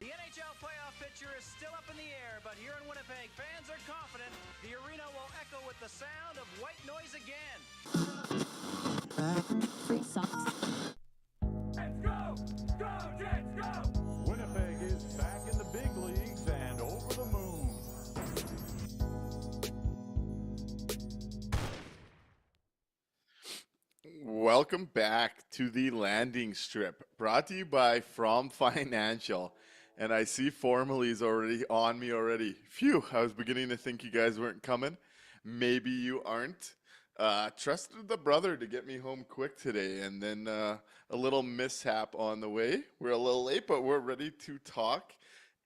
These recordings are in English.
The NHL playoff picture is still up in the air, but here in Winnipeg, fans are confident the arena will echo with the sound of white noise again. Free socks. Let's go! Go, Jets, go! Winnipeg is back in the big leagues and over the moon. Welcome back to the landing strip, brought to you by From Financial. And I see Formally's already on me already. Phew, I was beginning to think you guys weren't coming. Maybe you aren't. Trusted the brother to get me home quick today, and then a little mishap on the way. We're a little late, but we're ready to talk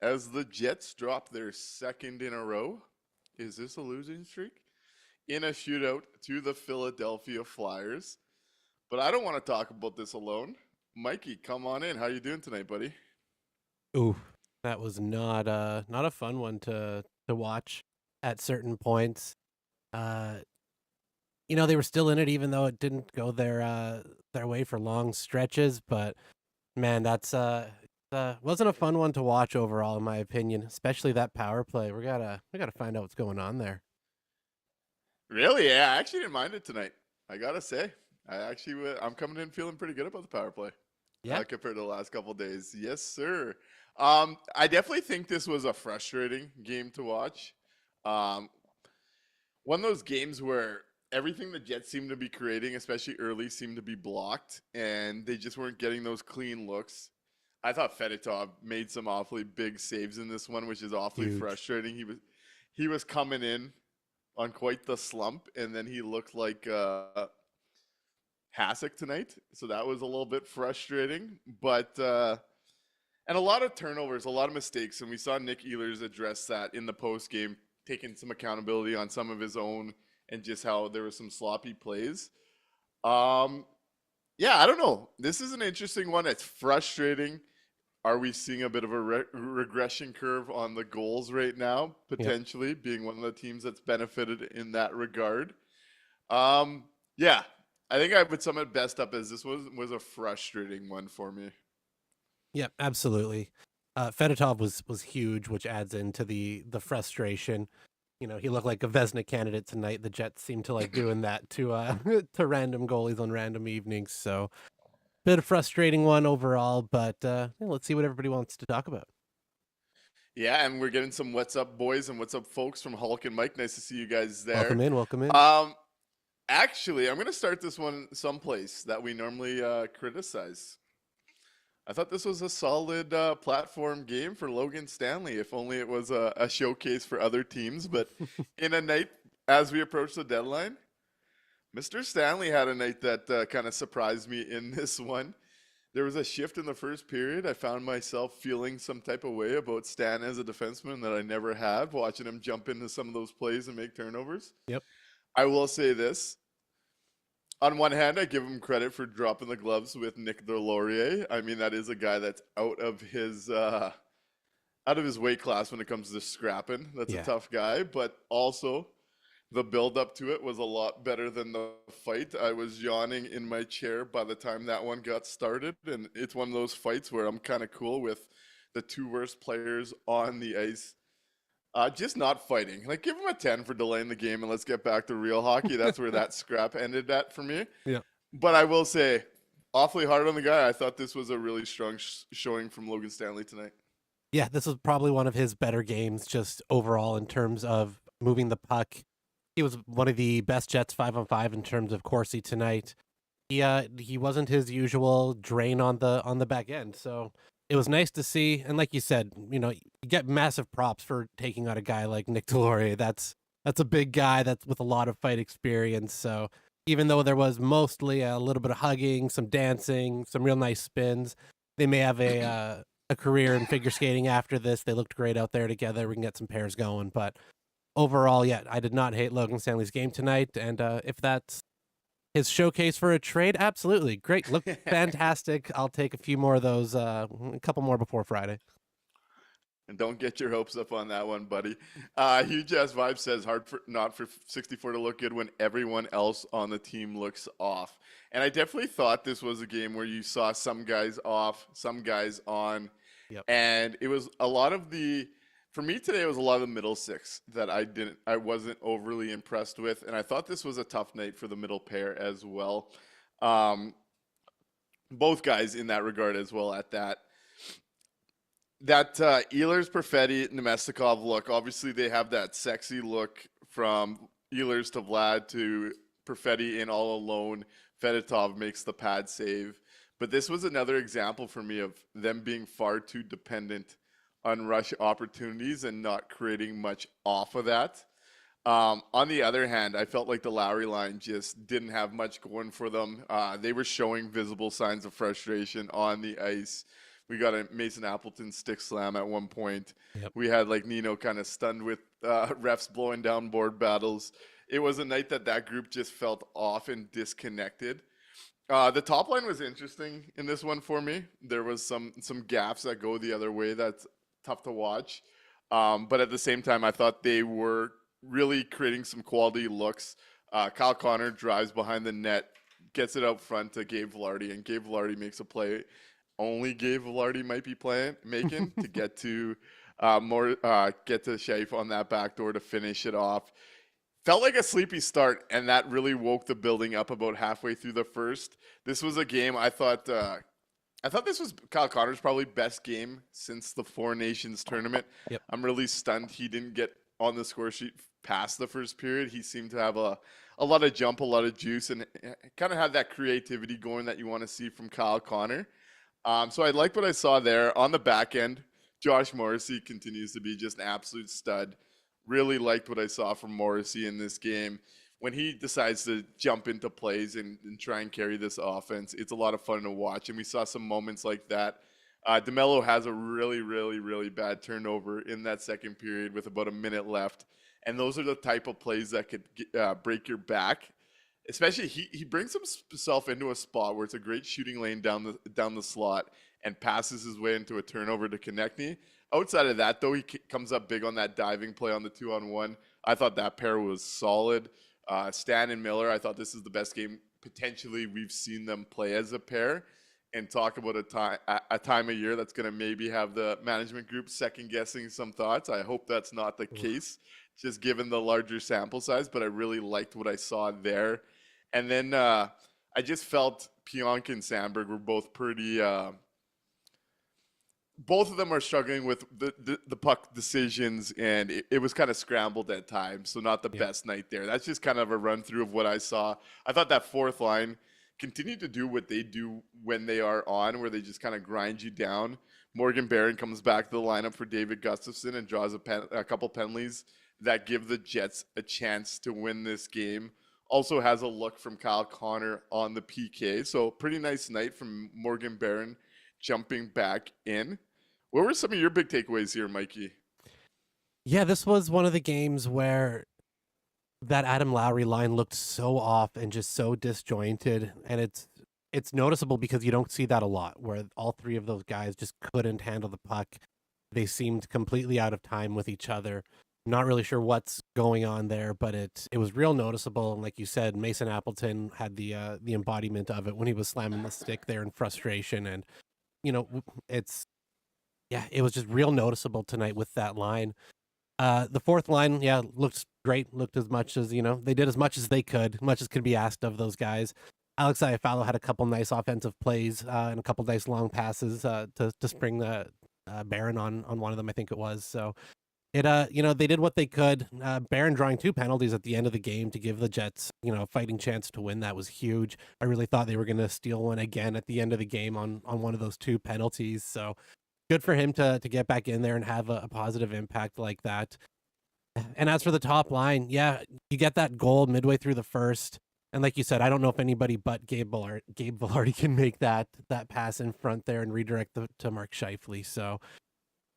as the Jets drop their second in a row. Is this a losing streak? In a shootout to the Philadelphia Flyers. But I don't want to talk about this alone. Mikey, come on in. How you doing tonight, buddy? Ooh, that was not a fun one to watch at certain points. They were still in it even though it didn't go their way for long stretches, but man, that's wasn't a fun one to watch overall in my opinion, especially that power play. We got to find out what's going on there. Really? Yeah, I actually didn't mind it tonight. I gotta say, I'm coming in feeling pretty good about the power play. Yeah. Compared to the last couple of days. Yes, sir. I definitely think this was a frustrating game to watch. Um, One of those games where everything the Jets seemed to be creating, especially early, seemed to be blocked, and they just weren't getting those clean looks. I thought Fedotov made some awfully big saves in this one, which is awfully Huge. frustrating. He was coming in on quite the slump, and then he looked like Hasek tonight, so that was a little bit frustrating. But and a lot of turnovers, a lot of mistakes, and we saw Nick Ehlers address that in the post game, taking some accountability on some of his own, and just how there were some sloppy plays. Um, yeah, I don't know. This is an interesting one. It's frustrating. Are we seeing a bit of a regression curve on the goals right now? Potentially being one of the teams that's benefited in that regard. Yeah, I think I would sum it best up as this was a frustrating one for me. Yep, absolutely. Fedotov was huge, which adds into the frustration. You know, he looked like a Vesna candidate tonight. The Jets seem to like doing that to to random goalies on random evenings. So, bit of frustrating one overall, but let's see what everybody wants to talk about. Yeah, and we're getting some what's up boys and what's up folks from Hulk and Mike. Nice to see you guys there. Welcome in, welcome in. Actually, I'm going to start this one someplace that we normally criticize. I thought this was a solid platform game for Logan Stanley, if only it was a showcase for other teams. But in a night, as we approach the deadline, Mr. Stanley had a night that kind of surprised me in this one. There was a shift in the first period. I found myself feeling some type of way about Stan as a defenseman that I never had, watching him jump into some of those plays and make turnovers. Yep. I will say this. On one hand, I give him credit for dropping the gloves with Nick Delorier. I mean, that is a guy that's out of his weight class when it comes to scrapping. That's Yeah. a tough guy, but also the build up to it was a lot better than the fight. I was yawning in my chair by the time that one got started, and it's one of those fights where I'm kind of cool with the two worst players on the ice. Just not fighting. Like, give him a 10 for delaying the game, and let's get back to real hockey. That's where that scrap ended at for me. Yeah. But I will say, awfully hard on the guy. I thought this was a really strong showing from Logan Stanley tonight. Yeah, this was probably one of his better games just overall in terms of moving the puck. He was one of the best Jets 5-on-5 in terms of Corsi tonight. He wasn't his usual drain on the back end, so it was nice to see. And like you said, you know, you get massive props for taking out a guy like Nick Delorier. That's a big guy that's with a lot of fight experience. So even though there was mostly a little bit of hugging, some dancing, some real nice spins, they may have a career in figure skating after this. They looked great out there together. We can get some pairs going, but overall, yeah, I did not hate Logan Stanley's game tonight. And if that's his showcase for a trade, absolutely. Great. Looked fantastic. I'll take a few more of those, a couple more before Friday. And don't get your hopes up on that one, buddy. Huge Ass Vibe says, not for 64 to look good when everyone else on the team looks off. And I definitely thought this was a game where you saw some guys off, some guys on. Yep. And it was a lot of for me today, it was a lot of the middle six that I wasn't overly impressed with. And I thought this was a tough night for the middle pair as well. Both guys in that regard as well at that. That Ehlers, Perfetti, Nemestikov look, obviously they have that sexy look from Ehlers to Vlad to Perfetti in all alone. Fedotov makes the pad save. But this was another example for me of them being far too dependent on rush opportunities and not creating much off of that. On the other hand, I felt like the Lowry line just didn't have much going for them. They were showing visible signs of frustration on the ice. We got a Mason Appleton stick slam at one point. Yep. We had like Nino kind of stunned with refs blowing down board battles. It was a night that group just felt off and disconnected. The top line was interesting in this one for me. There was some gaps that go the other way. That's tough to watch. But at the same time, I thought they were really creating some quality looks. Kyle Connor drives behind the net, gets it out front to Gabe Vilardi, and Gabe Vilardi makes a play only Gabe Vilardi might be making to get to get to Shafe on that back door to finish it off. Felt like a sleepy start, and that really woke the building up about halfway through the first. This was a game I thought. I thought this was Kyle Connor's probably best game since the Four Nations tournament. Yep. I'm really stunned he didn't get on the score sheet past the first period. He seemed to have a lot of jump, a lot of juice, and kind of had that creativity going that you want to see from Kyle Connor. So I liked what I saw there. On the back end, Josh Morrissey continues to be just an absolute stud. Really liked what I saw from Morrissey in this game. When he decides to jump into plays and try and carry this offense, it's a lot of fun to watch. And we saw some moments like that. DeMello has a really, really, really bad turnover in that second period with about a minute left. And those are the type of plays that could break your back. Especially he brings himself into a spot where it's a great shooting lane down the slot and passes his way into a turnover to Konechny. Outside of that, though, he comes up big on that diving play on the 2-on-1. I thought that pair was solid. Stan and Miller, I thought this is the best game potentially we've seen them play as a pair. And talk about a time of year that's going to maybe have the management group second guessing some thoughts. I hope that's not the case, just given the larger sample size. But I really liked what I saw there. And then I just felt Pionk and Sandberg were both pretty. Both of them are struggling with the puck decisions, and it was kind of scrambled at times. So not the best night there. That's just kind of a run through of what I saw. I thought that fourth line continue to do what they do when they are on, where they just kind of grind you down. Morgan Barron comes back to the lineup for David Gustafsson and draws a couple penalties that give the Jets a chance to win this game. Also has a look from Kyle Connor on the PK. So pretty nice night from Morgan Barron jumping back in. What were some of your big takeaways here, Mikey? Yeah, this was one of the games where that Adam Lowry line looked so off and just so disjointed, and it's noticeable because you don't see that a lot, where all three of those guys just couldn't handle the puck. They seemed completely out of time with each other. Not really sure what's going on there, but it was real noticeable. And like you said, Mason Appleton had the embodiment of it when he was slamming the stick there in frustration, and it was just real noticeable tonight with that line. The fourth line, looked great. Looked as much as, they did as much as they could, much as could be asked of those guys. Alex Iafallo had a couple nice offensive plays and a couple nice long passes to spring the Barron on one of them, I think it was. So they did what they could. Barron drawing 2 penalties at the end of the game to give the Jets, a fighting chance to win. That was huge. I really thought they were going to steal one again at the end of the game on one of those 2 penalties. So good for him to get back in there and have a positive impact like that. And as for the top line, you get that goal midway through the first. And like you said, I don't know if anybody but Gabe Velarde can make that pass in front there and redirect to Mark Scheifele. So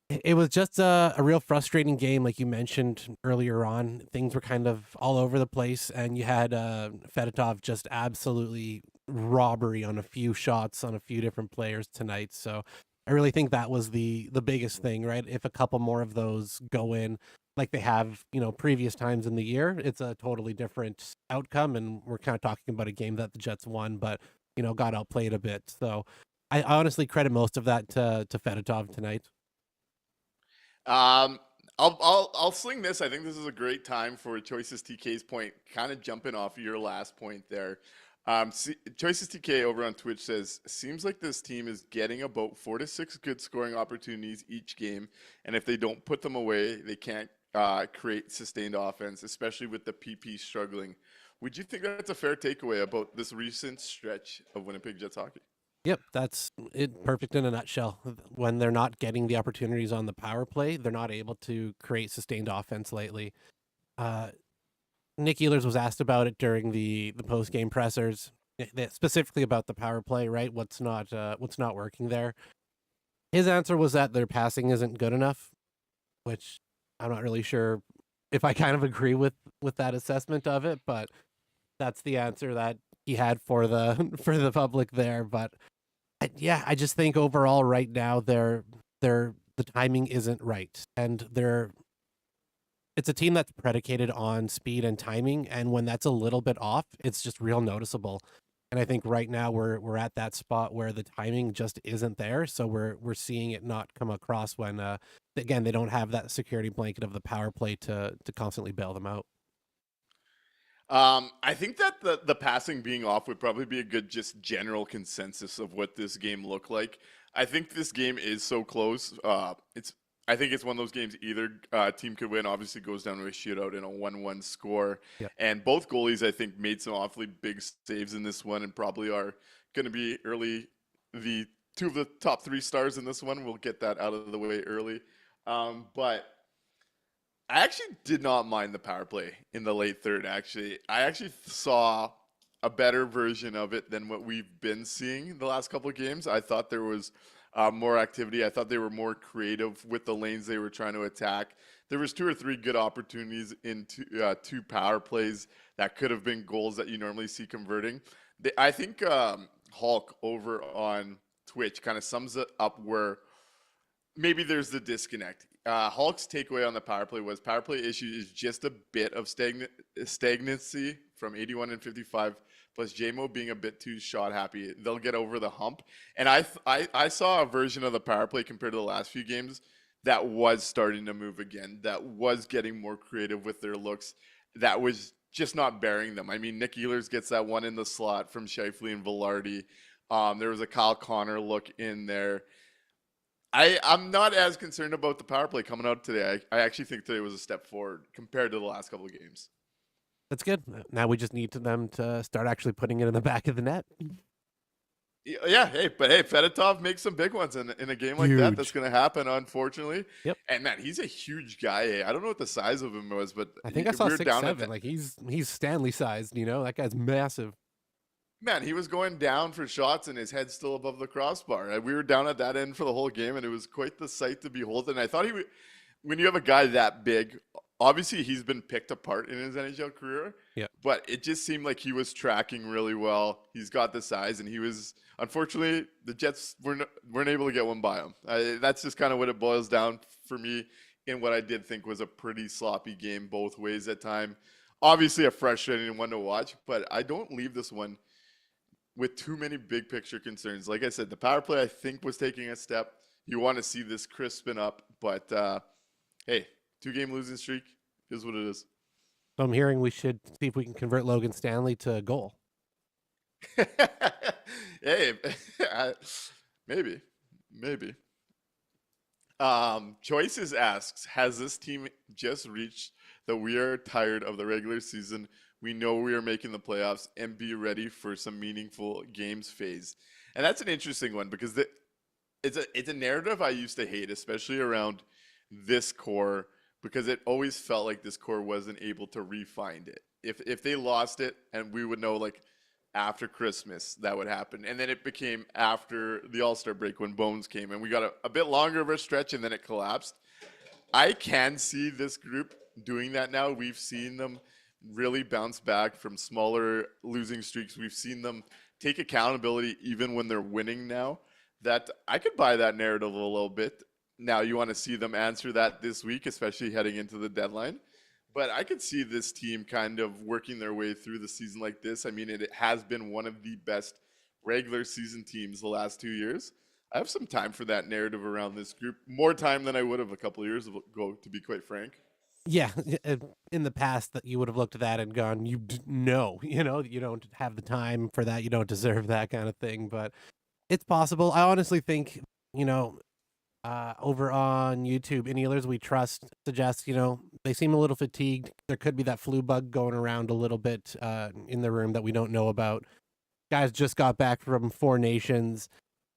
it was just a real frustrating game. Like you mentioned earlier on, things were kind of all over the place. And you had Fedotov just absolutely robbery on a few shots on a few different players tonight. So I really think that was the biggest thing, right? If a couple more of those go in like they have, previous times in the year, it's a totally different outcome. And we're kind of talking about a game that the Jets won, but, got outplayed a bit. So I honestly credit most of that to Fedotov tonight. I'll sling this. I think this is a great time for Choices TK's point, kind of jumping off of your last point there. Choices TK over on Twitch says, seems like this team is getting about 4 to 6 good scoring opportunities each game, and if they don't put them away, they can't create sustained offense, especially with the PP struggling. Would you think that's a fair takeaway about this recent stretch of Winnipeg Jets hockey? Yep, that's it. Perfect in a nutshell. When they're not getting the opportunities on the power play, they're not able to create sustained offense lately. Nick Ehlers was asked about it during the post-game pressers, specifically about the power play, right? What's not working there. His answer was that their passing isn't good enough, which I'm not really sure if I kind of agree with that assessment of it, but that's the answer that he had for the public there. But I just think overall right now the timing isn't right, and it's a team that's predicated on speed and timing, and when that's a little bit off, it's just real noticeable. And I think right now we're at that spot where the timing just isn't there, so we're seeing it not come across when again they don't have that security blanket of the power play to constantly bail them out. I think that the passing being off would probably be a good just general consensus of what this game looked like. I think this game is so close. I think it's one of those games either team could win. Obviously, goes down to a shootout and a 1-1 score. Yep. And both goalies, I think, made some awfully big saves in this one, and probably are going to be early. The two of the top 3 stars in this one. We'll get that out of the way early. But I actually did not mind the power play in the late third, actually. I actually saw a better version of it than what we've been seeing the last couple of games. I thought there was more activity. I thought they were more creative with the lanes they were trying to attack. There was 2 or 3 good opportunities in 2 power plays that could have been goals that you normally see converting. I think Hulk over on Twitch kind of sums it up where maybe there's the disconnect. Hulk's takeaway on the power play was power play issue is just a bit of stagnancy from 81 and 55, plus JMO being a bit too shot happy. They'll get over the hump. And I saw a version of the power play compared to the last few games that was starting to move again, that was getting more creative with their looks, that was just not bearing them. I mean, Nick Ehlers gets that one in the slot from Scheifele and Velarde. There was a Kyle Connor look in there. I'm not as concerned about the power play coming out today. I actually think today was a step forward compared to the last couple of games. That's good. Now we just need them to start actually putting it in the back of the net. Yeah, hey, Fedotov makes some big ones in a game like that. That's going to happen, unfortunately. Yep. And man, he's a huge guy. I don't know what the size of him was, but I think I saw 6'7". Like he's Stanley sized. You know, that guy's massive. Man, he was going down for shots and his head's still above the crossbar. We were down at that end for the whole game, and it was quite the sight to behold. And I thought when you have a guy that big, obviously he's been picked apart in his NHL career. Yeah. But it just seemed like he was tracking really well. He's got the size, and he was, unfortunately, the Jets weren't able to get one by him. That's just kind of what it boils down for me in what I did think was a pretty sloppy game both ways at time. Obviously a frustrating one to watch, but I don't leave this one with too many big picture concerns. Like I said, the power play I think was taking a step. You want to see this crisping up, but hey, 2-game losing streak is what it is. So I'm hearing we should see if we can convert Logan Stanley to a goal. Hey, maybe. Choices asks, has this team just reached the we are tired of the regular season, we know we are making the playoffs, and be ready for some meaningful games phase? And that's an interesting one because it's a narrative I used to hate, especially around this core, because it always felt like this core wasn't able to re-find it. If they lost it, and we would know like after Christmas that would happen. And then it became after the All-Star break when Bones came, and we got a bit longer of a stretch, and then it collapsed. I can see this group doing that now. We've seen them really bounce back from smaller losing streaks. We've seen them take accountability even when they're winning now. That I could buy that narrative a little bit. Now you want to see them answer that this week, especially heading into the deadline. But I could see this team kind of working their way through the season like this. I mean, it has been one of the best regular season teams the last 2 years. I have some time for that narrative around this group. More time than I would have a couple of years ago, to be quite frank. Yeah, in the past that you would have looked at that and gone, no, you don't have the time for that. You don't deserve that kind of thing. But it's possible. I honestly think, over on YouTube, In Ehlers We Trust suggests, they seem a little fatigued. There could be that flu bug going around a little bit in the room that we don't know about. Guys just got back from 4 nations.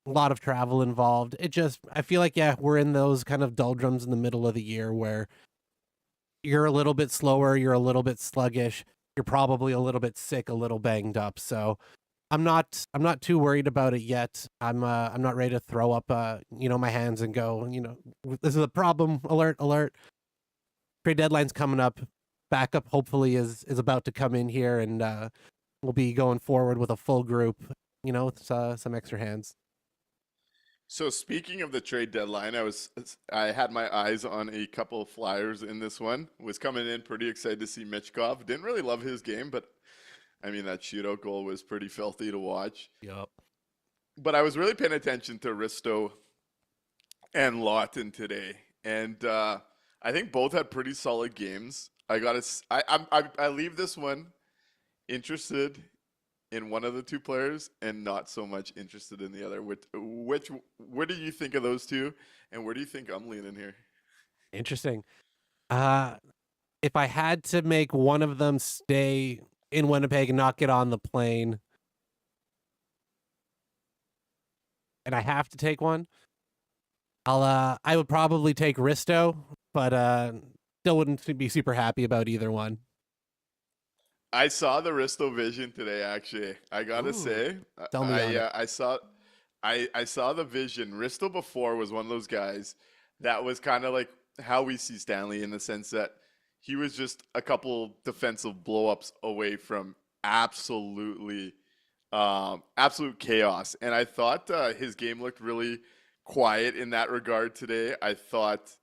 A lot of travel involved. I feel like, we're in those kind of doldrums in the middle of the year where you're a little bit slower, you're a little bit sluggish, you're probably a little bit sick, a little banged up. So I'm not too worried about it yet. I'm not ready to throw up my hands and go, this is a problem, alert. Trade deadline's coming up. Backup hopefully is about to come in here, and we'll be going forward with a full group, with some extra hands. So speaking of the trade deadline, I had my eyes on a couple of flyers in this one. Was coming in pretty excited to see Michkov. Didn't really love his game, but I mean that shootout goal was pretty filthy to watch. Yep. But I was really paying attention to Risto and Lawton today, and I think both had pretty solid games. I leave this one interested in one of the two players and not so much interested in the other. What do you think of those two, and where do you think I'm leaning here? Interesting. Uh, if I had to make one of them stay in Winnipeg and not get on the plane, and I have to take one, I would probably take Risto, but still wouldn't be super happy about either one. I saw the Risto Vision today. Actually, I gotta Ooh, say, tell me on it. I saw the Vision. Risto before was one of those guys that was kind of like how we see Stanley in the sense that he was just a couple defensive blowups away from absolute chaos. And I thought his game looked really quiet in that regard today. I thought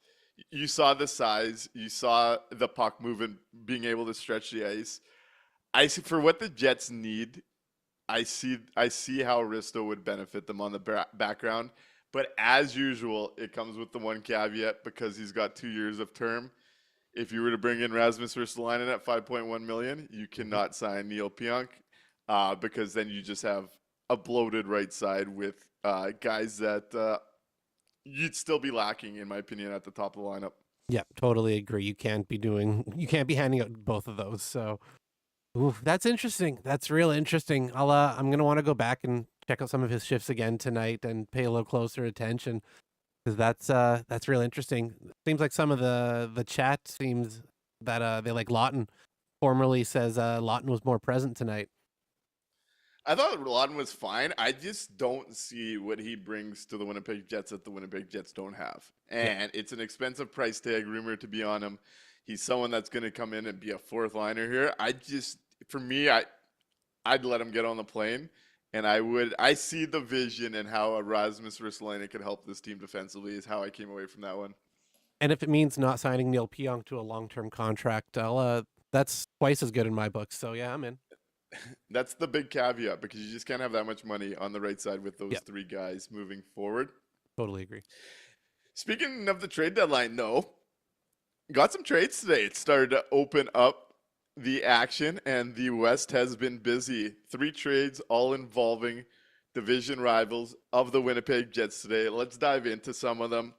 you saw the size, you saw the puck movement, being able to stretch the ice. I see for what the Jets need. I see how Risto would benefit them on the background, but as usual, it comes with the one caveat because he's got 2 years of term. If you were to bring in Rasmus Ristolainen at 5.1 million, you cannot sign Neil Pionk because then you just have a bloated right side with guys that you'd still be lacking, in my opinion, at the top of the lineup. Yeah, totally agree. You can't be handing out both of those. So, oof, that's interesting. That's real interesting. I'm gonna want to go back and check out some of his shifts again tonight and pay a little closer attention because that's real interesting. Seems like some of the chat seems that they like Lawton. Formerly says Lawton was more present tonight. I thought Lawton was fine. I just don't see what he brings to the Winnipeg Jets that the Winnipeg Jets don't have. And It's an expensive price tag, rumored to be on him. He's someone that's going to come in and be a fourth liner here. For me, I'd let him get on the plane. And I see the vision and how Rasmus Ristolainen could help this team defensively is how I came away from that one. And if it means not signing Neil Pionk to a long-term contract, that's twice as good in my book. So yeah, I'm in. That's the big caveat because you just can't have that much money on the right side with those three guys moving forward. Totally agree. Speaking of the trade deadline, though, got some trades today. It started to open up the action, and the West has been busy. 3 trades, all involving division rivals of the Winnipeg Jets today. Let's dive into some of them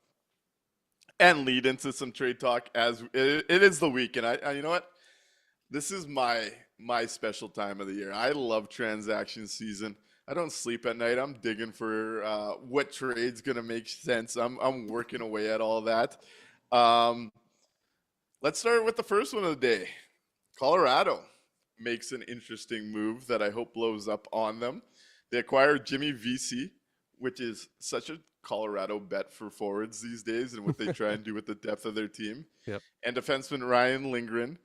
and lead into some trade talk as it is the week. And I you know what? This is my special time of the year. I love transaction season. I don't sleep at night. I'm digging for what trade's gonna make sense. I'm working away at all that. Let's start with the first one of the day. Colorado makes an interesting move that I hope blows up on them. They acquired Jimmy Vesey, which is such a Colorado bet for forwards these days and what they try and do with the depth of their team. Yep. And defenseman Ryan Lindgren.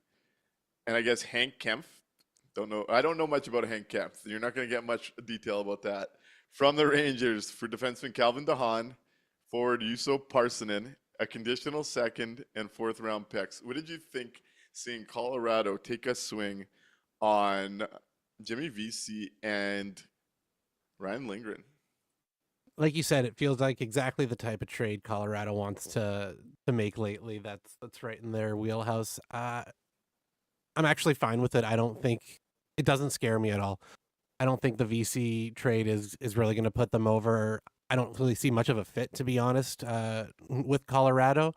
And I guess Hank Kempf. I don't know much about Hank Kempf. You're not going to get much detail about that. From the Rangers for defenseman Calvin DeHaan, forward Juuso Parssinen, a conditional second and 4th round picks. What did you think seeing Colorado take a swing on Jimmy Vesey and Ryan Lindgren? Like you said, it feels like exactly the type of trade Colorado wants to make lately. That's right in their wheelhouse. I'm actually fine with it. I don't think it doesn't scare me at all. I don't think the VC trade is really going to put them over. I don't really see much of a fit, to be honest, with Colorado.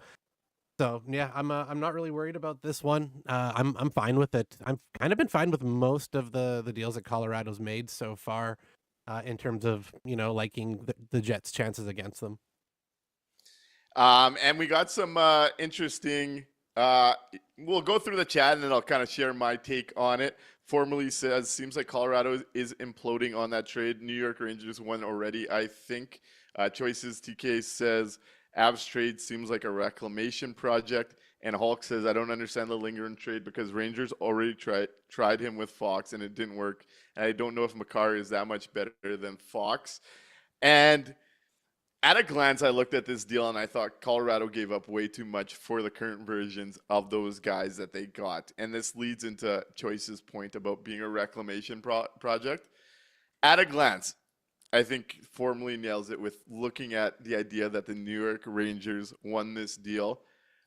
So yeah, I'm not really worried about this one. I'm fine with it. I've kind of been fine with most of the deals that Colorado's made so far, in terms of liking the Jets' chances against them. And we got some interesting. We'll go through the chat and then I'll kind of share my take on it. Formerly says, seems like Colorado is imploding on that trade. New York Rangers won already, I think. Choices TK says, Avs trade seems like a reclamation project. And Hulk says, I don't understand the Lindgren trade because Rangers already tried him with Fox and it didn't work. And I don't know if Makar is that much better than Fox. And at a glance, I looked at this deal and I thought Colorado gave up way too much for the current versions of those guys that they got. And this leads into Choice's point about being a reclamation project. At a glance, I think formally nails it with looking at the idea that the New York Rangers won this deal.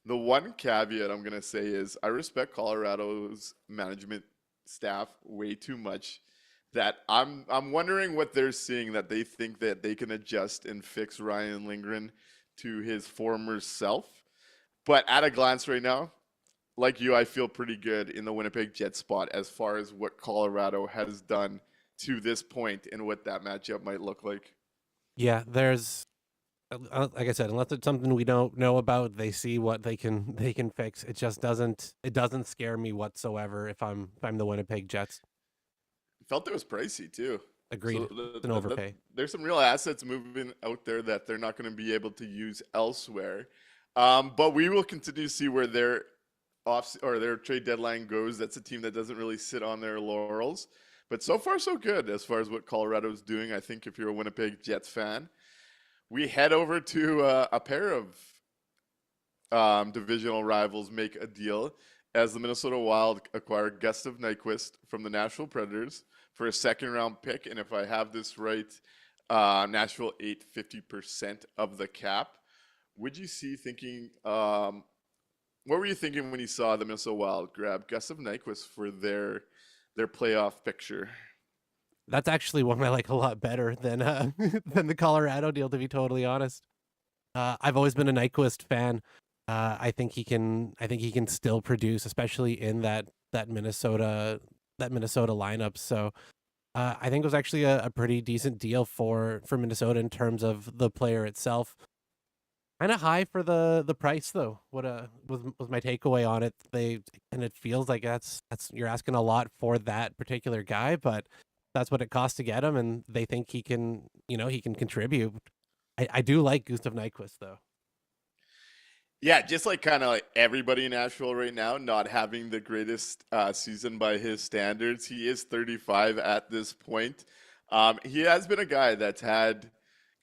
The one caveat I'm going to say is I respect Colorado's management staff way too much that I'm wondering what they're seeing that they think that they can adjust and fix Ryan Lindgren to his former self. But at a glance right now, like you, I feel pretty good in the Winnipeg Jets spot as far as what Colorado has done to this point and what that matchup might look like. Yeah, there's like I said, unless it's something we don't know about, they see what they can fix. It doesn't scare me whatsoever if I'm the Winnipeg Jets. Felt it was pricey too. Agreed. So It's an overpay. there's some real assets moving out there that they're not going to be able to use elsewhere. But we will continue to see where their off or their trade deadline goes. That's a team that doesn't really sit on their laurels. But so far, so good as far as what Colorado's doing. I think if you're a Winnipeg Jets fan, we head over to a pair of divisional rivals make a deal as the Minnesota Wild acquire Gustav Nyquist from the Nashville Predators for a second-round pick. And if I have this right, Nashville ate 50% of the cap. Would you see thinking? What were you thinking when you saw the Minnesota Wild grab Gustav Nyquist for their playoff picture? That's actually one I like a lot better than than the Colorado deal, to be totally honest. I've always been a Nyquist fan. I think he can still produce, especially in that Minnesota lineup. So I think it was actually a pretty decent deal for Minnesota in terms of the player itself. Kind of high for the price though. What was my takeaway on it? It feels like that's you're asking a lot for that particular guy, but that's what it costs to get him, and they think he can contribute. I do like Gustav Nyquist though. Yeah, just like kind of like everybody in Nashville right now, not having the greatest season by his standards. He is 35 at this point. He has been a guy that's had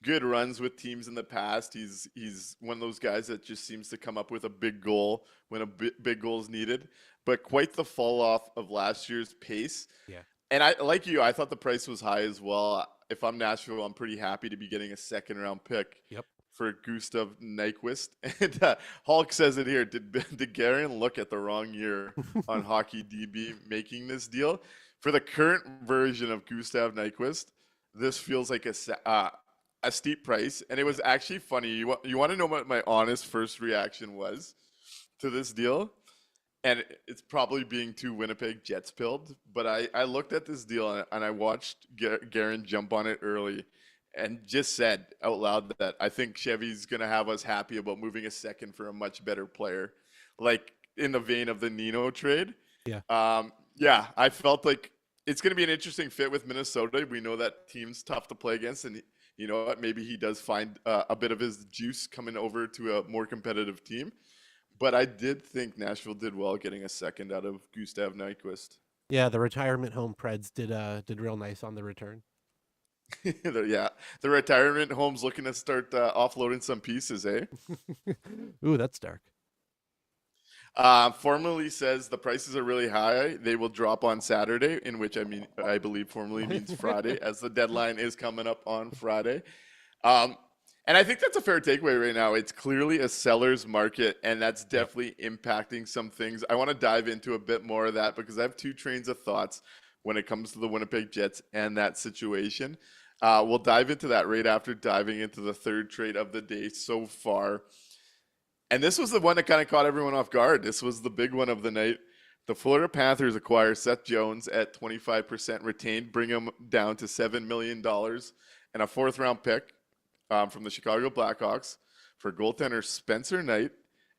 good runs with teams in the past. He's one of those guys that just seems to come up with a big goal when a big goal is needed. But quite the fall off of last year's pace. Yeah. And I like you. I thought the price was high as well. If I'm Nashville, I'm pretty happy to be getting a second round pick. Yep. For Gustav Nyquist. And Hulk says it here. Did Garen look at the wrong year on Hockey DB making this deal? For the current version of Gustav Nyquist, this feels like a steep price. And it was actually funny. You want to know what my honest first reaction was to this deal? And it's probably being too Winnipeg Jets pilled. But I looked at this deal and I watched Garen jump on it early. And just said out loud that I think Chevy's going to have us happy about moving a second for a much better player. Like in the vein of the Nino trade. Yeah. Yeah, I felt like it's going to be an interesting fit with Minnesota. We know that team's tough to play against. And you know what? Maybe he does find a bit of his juice coming over to a more competitive team. But I did think Nashville did well getting a second out of Gustav Nyquist. Yeah, the retirement home Preds did real nice on the return. Yeah, the retirement home's looking to start offloading some pieces, eh? Ooh, that's dark. Formally says the prices are really high. They will drop on Saturday, in which I believe formally means Friday, as the deadline is coming up on Friday. And I think that's a fair takeaway right now. It's clearly a seller's market, and that's definitely impacting some things. I want to dive into a bit more of that because I have two trains of thoughts when it comes to the Winnipeg Jets and that situation. We'll dive into that right after diving into the third trade of the day so far. And this was the one that kind of caught everyone off guard. This was the big one of the night. The Florida Panthers acquire Seth Jones at 25% retained, bring him down to $7 million and a fourth-round pick from the Chicago Blackhawks for goaltender Spencer Knight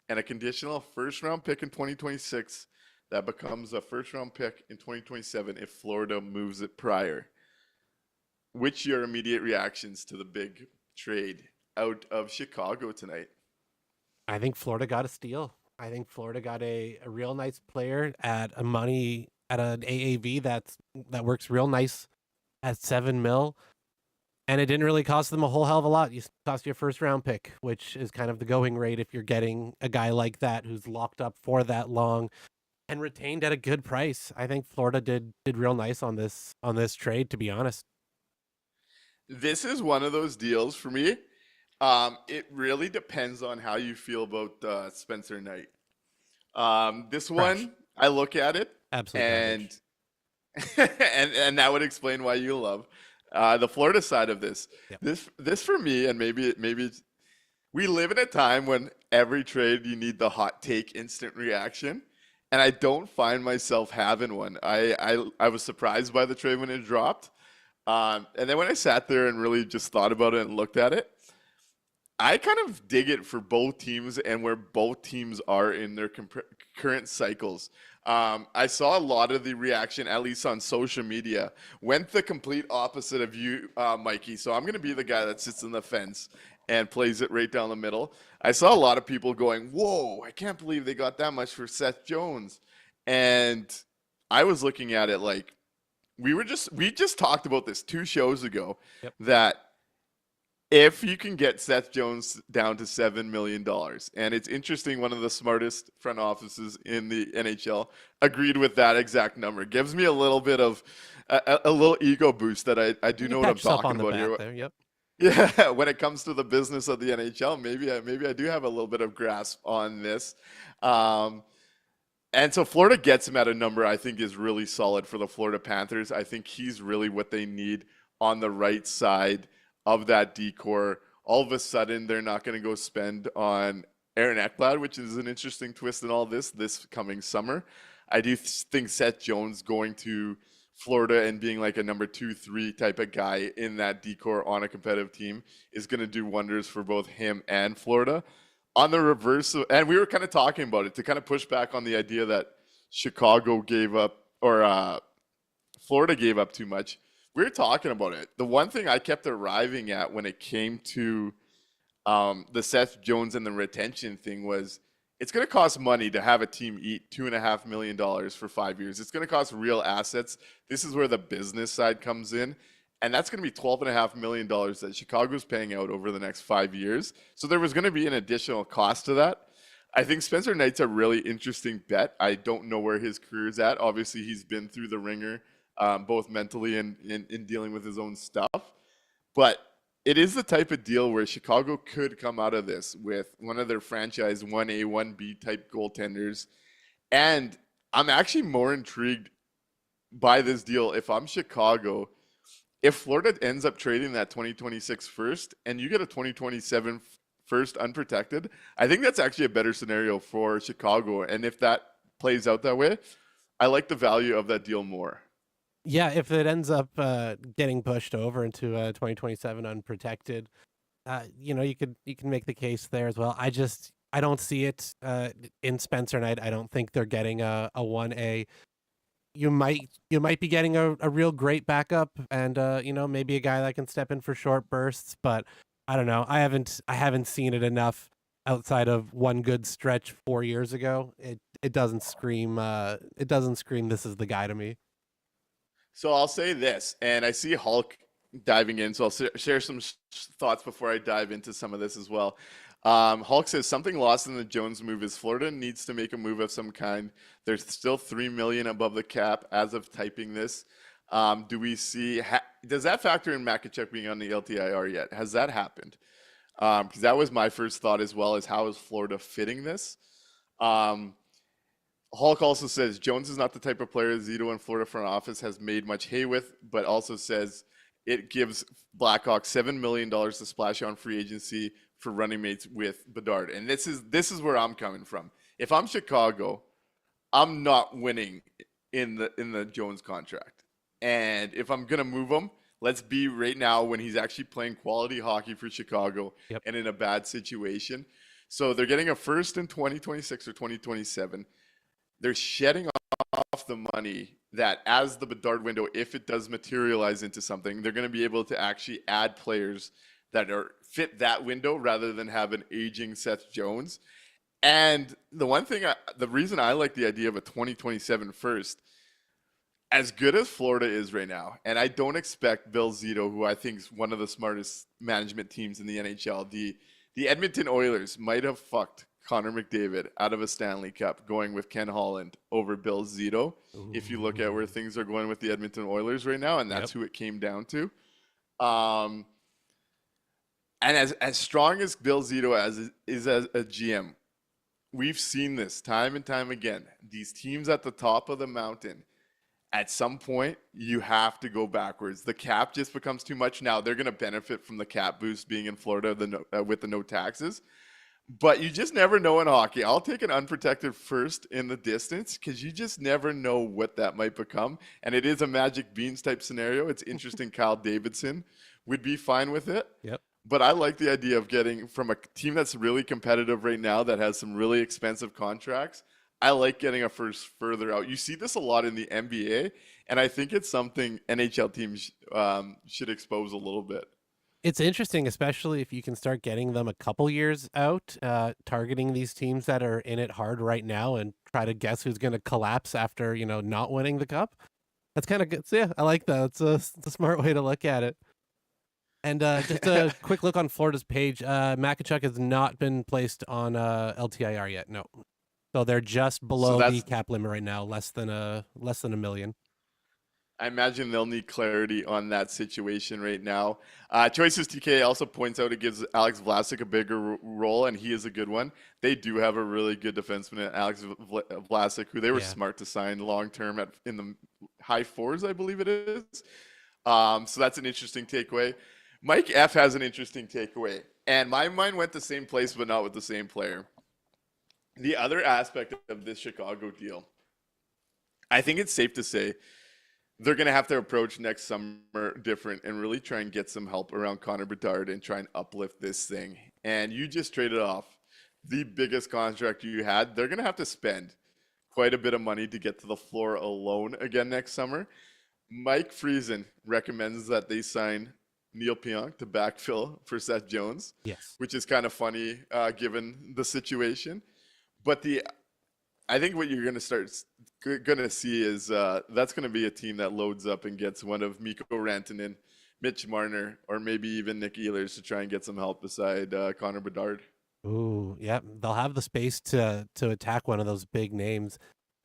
and a conditional first-round pick in 2026 that becomes a first-round pick in 2027 if Florida moves it prior. Which your immediate reactions to the big trade out of Chicago tonight? I think Florida got a steal. I think Florida got a real nice player at an AAV that works real nice at $7 million. And it didn't really cost them a whole hell of a lot. It cost you a first round pick, which is kind of the going rate if you're getting a guy like that who's locked up for that long and retained at a good price. I think Florida did real nice on this trade, to be honest. This is one of those deals for me. It really depends on how you feel about Spencer Knight. This one, I look at it Absolutely. and and that would explain why you love the Florida side of this. Yep. This for me, and maybe we live in a time when every trade you need the hot take instant reaction, and I don't find myself having one. I was surprised by the trade when it dropped, and then when I sat there and really just thought about it and looked at it, I kind of dig it for both teams and where both teams are in their current cycles. I saw a lot of the reaction, at least on social media, went the complete opposite of you, Mikey. So I'm going to be the guy that sits in the fence and plays it right down the middle. I saw a lot of people going, "Whoa, I can't believe they got that much for Seth Jones." And I was looking at it like we just talked about this 2 shows ago. Yep. That if you can get Seth Jones down to $7 million, and it's interesting, one of the smartest front offices in the NHL agreed with that exact number. Gives me a little bit of a little ego boost that I do know what I'm talking about here. There, yep. Yeah, when it comes to the business of the NHL, maybe I do have a little bit of grasp on this. And so Florida gets him at a number I think is really solid for the Florida Panthers. I think he's really what they need on the right side of that decor. All of a sudden, they're not going to go spend on Aaron Ekblad, which is an interesting twist in all this coming summer. I do think Seth Jones going to Florida and being like a number 2-3 type of guy in that decor on a competitive team is going to do wonders for both him and Florida. On the reverse, and we were kind of talking about it to kind of push back on the idea that Chicago gave up or Florida gave up too much. We were talking about it. The one thing I kept arriving at when it came to the Seth Jones and the retention thing was it's going to cost money to have a team eat $2.5 million for 5 years. It's going to cost real assets. This is where the business side comes in. And that's going to be $12.5 million that Chicago's paying out over the next 5 years. So there was going to be an additional cost to that. I think Spencer Knight's a really interesting bet. I don't know where his career's at. Obviously, he's been through the ringer, both mentally and in dealing with his own stuff. But it is the type of deal where Chicago could come out of this with one of their franchise 1A, 1B type goaltenders. And I'm actually more intrigued by this deal if I'm Chicago. If Florida ends up trading that 2026 first and you get a 2027 first unprotected, I think that's actually a better scenario for Chicago. And if that plays out that way, I like the value of that deal more. Yeah, if it ends up getting pushed over into 2027 unprotected, you can make the case there as well. I don't see it in Spencer Knight. I don't think they're getting a 1A. You might be getting a real great backup, and maybe a guy that can step in for short bursts. But I don't know. I haven't seen it enough outside of one good stretch 4 years ago. It doesn't scream. It doesn't scream. This is the guy to me. So I'll say this, and I see Hulk diving in, so I'll share some thoughts before I dive into some of this as well. Hulk says something lost in the Jones move is Florida needs to make a move of some kind. There's still $3 million above the cap as of typing this. Do we see? Does that factor in Makachuk being on the LTIR yet? Has that happened? Because that was my first thought as well. As how is Florida fitting this? Hulk also says Jones is not the type of player Zito and Florida front office has made much hay with, but also says it gives Blackhawks $7 million to splash on free agency for running mates with Bedard. And this is where I'm coming from. If I'm Chicago, I'm not winning in the Jones contract. And if I'm gonna move him, let's be right now when he's actually playing quality hockey for Chicago. Yep. And in a bad situation. So they're getting a first in 2026 or 2027. They're shedding off the money that as the Bedard window, if it does materialize into something, they're going to be able to actually add players that fit that window rather than have an aging Seth Jones. And the reason I like the idea of a 2027 first, as good as Florida is right now, and I don't expect Bill Zito, who I think is one of the smartest management teams in the NHL, the Edmonton Oilers might have fucked Connor McDavid out of a Stanley Cup going with Ken Holland over Bill Zito. Ooh. If you look at where things are going with the Edmonton Oilers right now, and that's who it came down to. And as strong as Bill Zito is as a GM, we've seen this time and time again. These teams at the top of the mountain, at some point you have to go backwards. The cap just becomes too much. Now they're going to benefit from the cap boost being in Florida with the no taxes, but you just never know in hockey. I'll take an unprotected first in the distance because you just never know what that might become. And it is a magic beans type scenario. It's interesting. Kyle Davidson would be fine with it. Yep. But I like the idea of getting from a team that's really competitive right now that has some really expensive contracts. I like getting a first further out. You see this a lot in the NBA, and I think it's something NHL teams should expose a little bit. It's interesting, especially if you can start getting them a couple years out, targeting these teams that are in it hard right now and try to guess who's going to collapse after, not winning the cup. That's kind of good. So, yeah, I like that. It's a smart way to look at it. And just a quick look on Florida's page. Makachuk has not been placed on LTIR yet. No. So they're just below the cap limit right now, less than a million. I imagine they'll need clarity on that situation right now. Choices TK also points out it gives Alex Vlasic a bigger role, and he is a good one. They do have a really good defenseman, Alex Vlasic, who they were smart to sign long-term in the high fours, I believe it is. So that's an interesting takeaway. Mike F has an interesting takeaway, and my mind went the same place, but not with the same player. The other aspect of this Chicago deal, I think it's safe to say they're going to have to approach next summer different and really try and get some help around Connor Bedard and try and uplift this thing. And you just traded off the biggest contract you had. They're going to have to spend quite a bit of money to get to the floor alone again next summer. Mike Friesen recommends that they sign Neil Pionk to backfill for Seth Jones, yes, which is kind of funny given the situation. But I think what you're going to see is that's going to be a team that loads up and gets one of Mikko Rantanen, Mitch Marner, or maybe even Nick Ehlers to try and get some help beside Connor Bedard. Ooh, yeah, they'll have the space to attack one of those big names.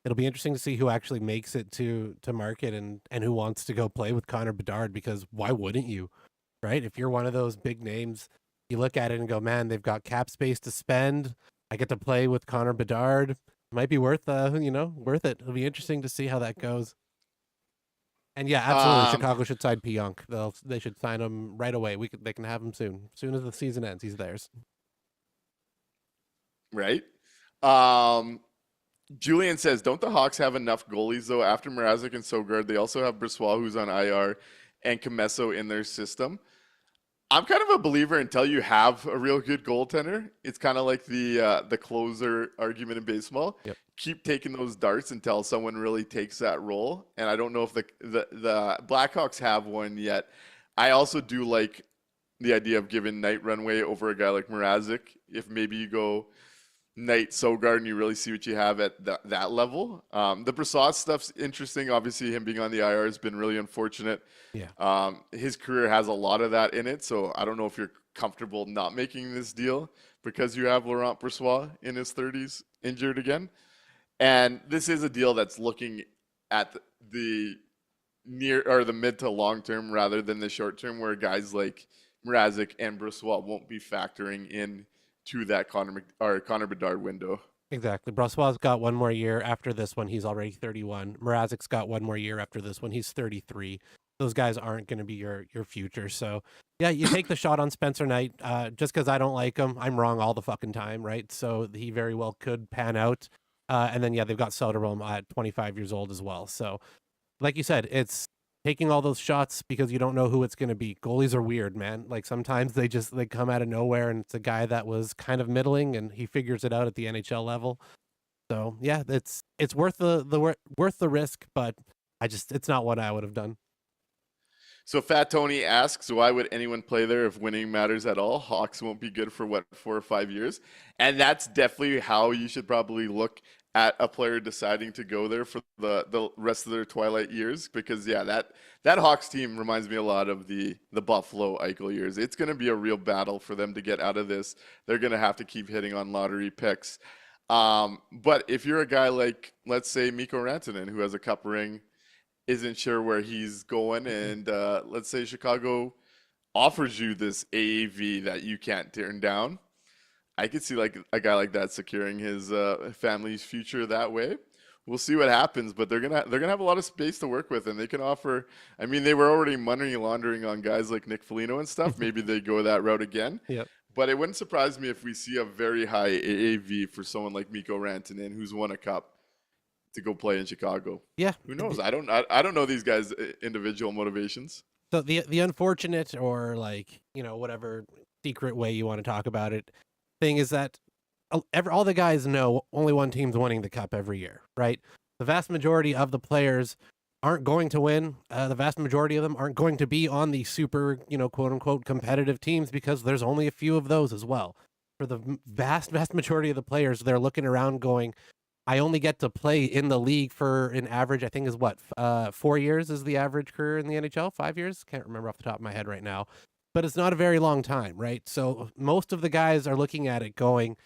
It'll be interesting to see who actually makes it to market and who wants to go play with Connor Bedard, because why wouldn't you, right? If you're one of those big names, you look at it and go, man, they've got cap space to spend. I get to play with Connor Bedard. Might be worth worth it. It'll be interesting to see how that goes. And yeah, absolutely, Chicago should sign Pionk. They should sign him right away. They can have him soon. As soon as the season ends, he's theirs. Right. Julian says, don't the Hawks have enough goalies though? After Mrazek and Sogard, they also have Brossoit, who's on IR, and Comesso in their system. I'm kind of a believer until you have a real good goaltender. It's kind of like the closer argument in baseball. Yep. Keep taking those darts until someone really takes that role. And I don't know if the Blackhawks have one yet. I also do like the idea of giving Knight runway over a guy like Mrazek. If maybe you go Knight, Sogard, and you really see what you have at that level. The Brassard stuff's interesting. Obviously, him being on the IR has been really unfortunate. Yeah. His career has a lot of that in it, so I don't know if you're comfortable not making this deal because you have Laurent Brossoit in his 30s injured again. And this is a deal that's looking at the near or the mid to long term rather than the short term, where guys like Mrazek and Brossoit won't be factoring in to that Connor Bedard window. Exactly. Brossoit's got one more year after this one. He's already 31. Mrazek's got one more year after this one. He's 33. Those guys aren't going to be your future. So, yeah, you take the shot on Spencer Knight. Just because I don't like him, I'm wrong all the fucking time, right? So he very well could pan out. And then, yeah, they've got Soderblom at 25 years old as well. So, like you said, it's taking all those shots because you don't know who it's going to be. Goalies are weird, man. Like sometimes they come out of nowhere and it's a guy that was kind of middling and he figures it out at the NHL level. So yeah, it's worth the risk, but it's not what I would have done. So Fat Tony asks, why would anyone play there if winning matters at all? Hawks won't be good for 4 or 5 years. And that's definitely how you should probably look at a player deciding to go there for the rest of their twilight years, because yeah, that Hawks team reminds me a lot of the Buffalo Eichel years. It's going to be a real battle for them to get out of this. They're going to have to keep hitting on lottery picks. But if you're a guy like, let's say, Mikko Rantanen, who has a cup ring, isn't sure where he's going, and let's say Chicago offers you this AAV that you can't turn down, I could see like a guy like that securing his family's future that way. we'll see what happens. But they're gonna have a lot of space to work with, and they can offer. I mean, they were already money laundering on guys like Nick Foligno and stuff. Maybe they go that route again. Yep. But it wouldn't surprise me if we see a very high AAV for someone like Mikko Rantanen, who's won a cup, to go play in Chicago. Yeah. Who knows? I don't know these guys' individual motivations. So the unfortunate, or like, whatever secret way you want to talk about it, thing is that all the guys know only one team's winning the cup every year, right? The vast majority of the players aren't going to win. The vast majority of them aren't going to be on the super, quote unquote competitive teams, because there's only a few of those as well. For the vast majority of the players, they're looking around going, I only get to play in the league for an average, I think is 4 years is the average career in the NHL? 5 years? Can't remember off the top of my head right now. But it's not a very long time, right? So most of the guys are looking at it going,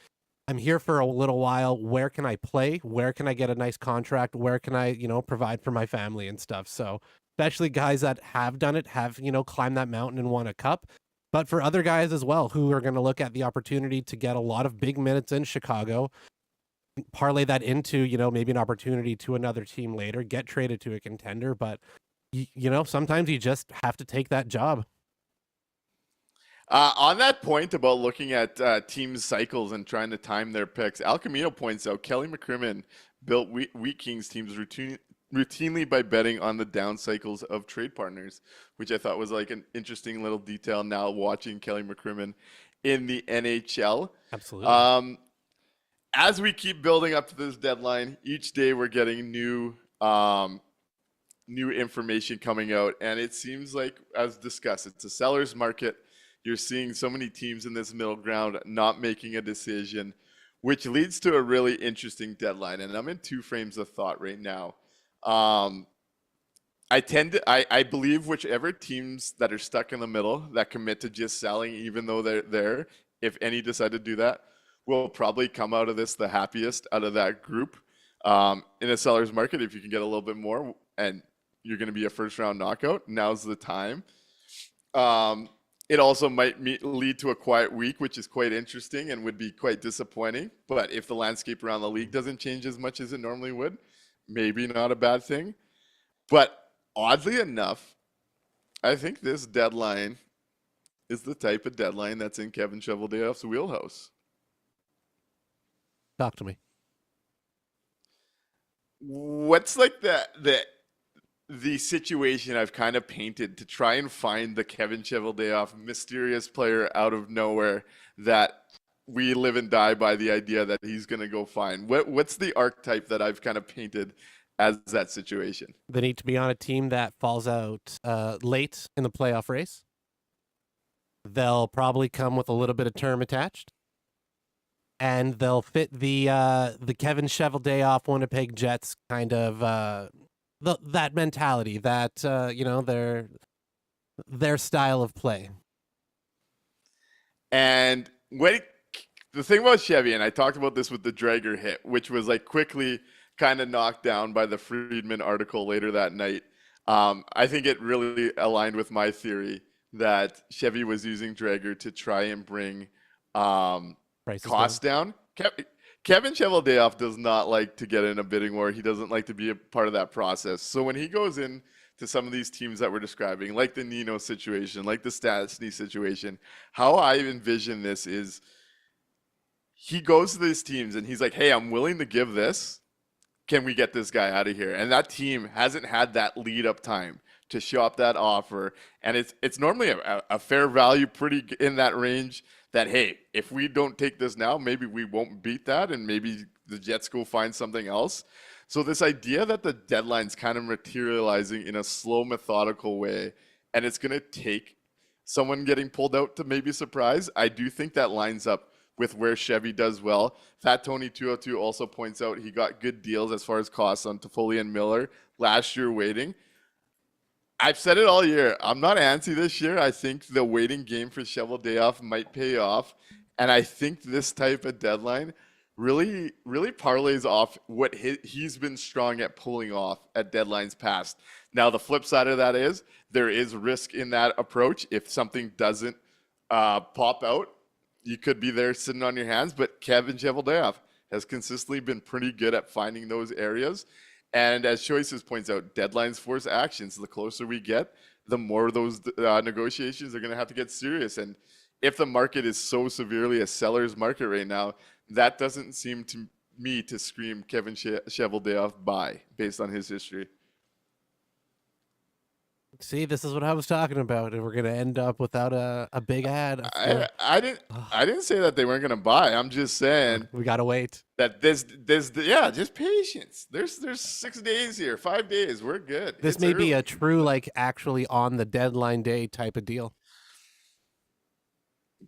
I'm here for a little while. Where can I play? Where can I get a nice contract? Where can I, provide for my family and stuff? So especially guys that have done it, have, climbed that mountain and won a cup. But for other guys as well, who are going to look at the opportunity to get a lot of big minutes in Chicago, parlay that into, maybe an opportunity to another team later, get traded to a contender. But, sometimes you just have to take that job. On that point about looking at team cycles and trying to time their picks, Al Camino points out Kelly McCrimmon built Wheat Kings teams routinely by betting on the down cycles of trade partners, which I thought was like an interesting little detail now watching Kelly McCrimmon in the NHL. Absolutely. As we keep building up to this deadline, each day we're getting new information coming out, and it seems like, as discussed, it's a seller's market. You're seeing so many teams in this middle ground not making a decision, which leads to a really interesting deadline. And I'm in two frames of thought right now. I believe whichever teams that are stuck in the middle that commit to just selling, even though they're there, if any decide to do that, will probably come out of this the happiest out of that group. In a seller's market, if you can get a little bit more and you're going to be a first round knockout, now's the time. It also might lead to a quiet week, which is quite interesting and would be quite disappointing. But if the landscape around the league doesn't change as much as it normally would, maybe not a bad thing. But oddly enough, I think this deadline is the type of deadline that's in Kevin Cheveldayoff's wheelhouse. Talk to me. What's like the situation I've kind of painted to try and find the Kevin Cheveldayoff mysterious player out of nowhere that we live and die by the idea that he's going to go find? What's the archetype that I've kind of painted as that situation? They need to be on a team that falls out late in the playoff race. They'll probably come with a little bit of term attached. And they'll fit the Kevin Cheveldayoff Winnipeg Jets kind of that mentality, that their style of play. And the thing about Chevy, and I talked about this with the Drager hit, which was like quickly kind of knocked down by the Friedman article later that night. I think it really aligned with my theory that Chevy was using Drager to try and bring costs down. Kevin Cheveldayoff does not like to get in a bidding war. He doesn't like to be a part of that process. So when he goes in to some of these teams that we're describing, like the Nino situation, like the Stastny situation, how I envision this is he goes to these teams and he's like, hey, I'm willing to give this. Can we get this guy out of here? And that team hasn't had that lead up time to shop that offer. And it's normally a fair value, pretty in that range. That, hey, if we don't take this now, maybe we won't beat that, and maybe the Jets go find something else. So this idea that the deadline's kind of materializing in a slow, methodical way, and it's going to take someone getting pulled out to maybe surprise, I do think that lines up with where Chevy does well. Fat Tony 202 also points out he got good deals as far as costs on Toffoli and Miller last year waiting. I've said it all year. I'm not antsy this year. I think the waiting game for Cheveldayoff might pay off. And I think this type of deadline really parlays off what he's been strong at pulling off at deadlines past. Now, the flip side of that is there is risk in that approach. If something doesn't pop out, you could be there sitting on your hands. But Kevin Cheveldayoff has consistently been pretty good at finding those areas. And as Choices points out, deadlines force actions. The closer we get, the more those negotiations are going to have to get serious. And if the market is so severely a seller's market right now, that doesn't seem to me to scream Kevin Cheveldayoff buy based on his history. See, this is what I was talking about, and we're gonna end up without a big ad. I didn't say that they weren't going to buy. I'm just saying We gotta wait. that just patience. There's 6 days here, 5 days. We're good. This It's may be early. a true, like, actually on the deadline day type of deal.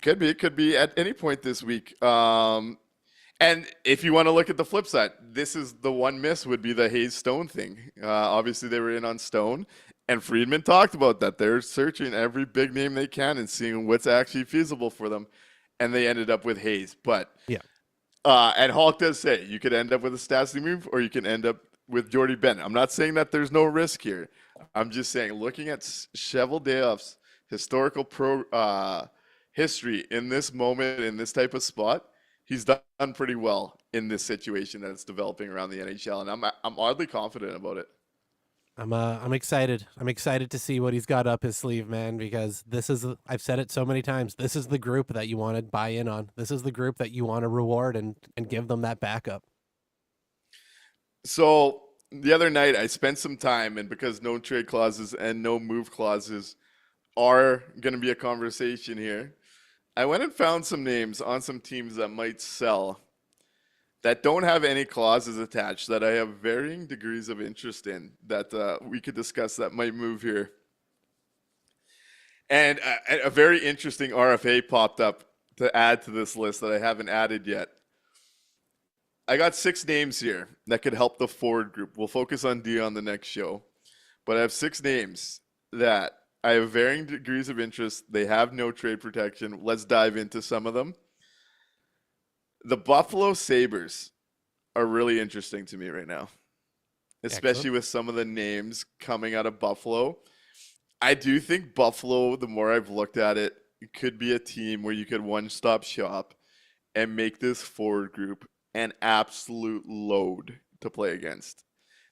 Could be at any point this week. And if you want to look at the flip side, this is the one miss would be the Hayes Stone thing. Obviously, they were in on Stone, and Friedman talked about that. They're searching every big name they can and seeing what's actually feasible for them, and they ended up with Hayes. But Yeah. And Hulk does say you could end up with a Stastny move, or you can end up with Jordy Bennett. I'm not saying that there's no risk here. I'm just saying looking at Cheveldayoff's historical history in this moment, in this type of spot, he's done pretty well in this situation that's developing around the NHL, and I'm oddly confident about it. I'm excited. I'm excited to see what he's got up his sleeve, man, because this is, I've said it so many times, this is the group that you want to buy in on. This is the group that you want to reward and give them that backup. So the other night I spent some time, and because no trade clauses and no move clauses are going to be a conversation here, I went and found some names on some teams that might sell that don't have any clauses attached, that I have varying degrees of interest in, that we could discuss that might move here. And a very interesting RFA popped up to add to this list that I haven't added yet. I got 6 names here that could help the forward group. We'll focus on D on the next show. But I have 6 names that I have varying degrees of interest. They have no trade protection. Let's dive into some of them. The Buffalo Sabres are really interesting to me right now, especially with some of the names coming out of Buffalo. I do think Buffalo, the more I've looked at it, could be a team where you could one-stop shop and make this forward group an absolute load to play against.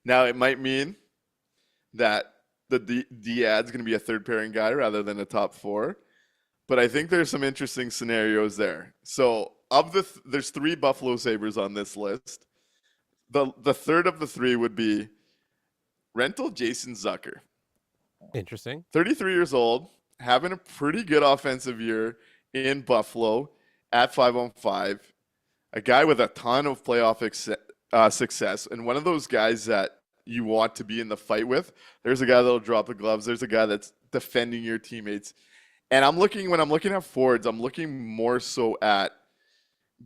Now, it might mean that the D-Ad's going to be a third-pairing guy rather than a top 4, but I think there's some interesting scenarios there. So there's 3 Buffalo Sabres on this list. The third of the 3 would be rental Jason Zucker. Interesting. 33 years old, having a pretty good offensive year in Buffalo at 5-on-5. A guy with a ton of playoff success, and one of those guys that you want to be in the fight with. There's a guy that'll drop the gloves. There's a guy that's defending your teammates. And when I'm looking at forwards, I'm looking more so at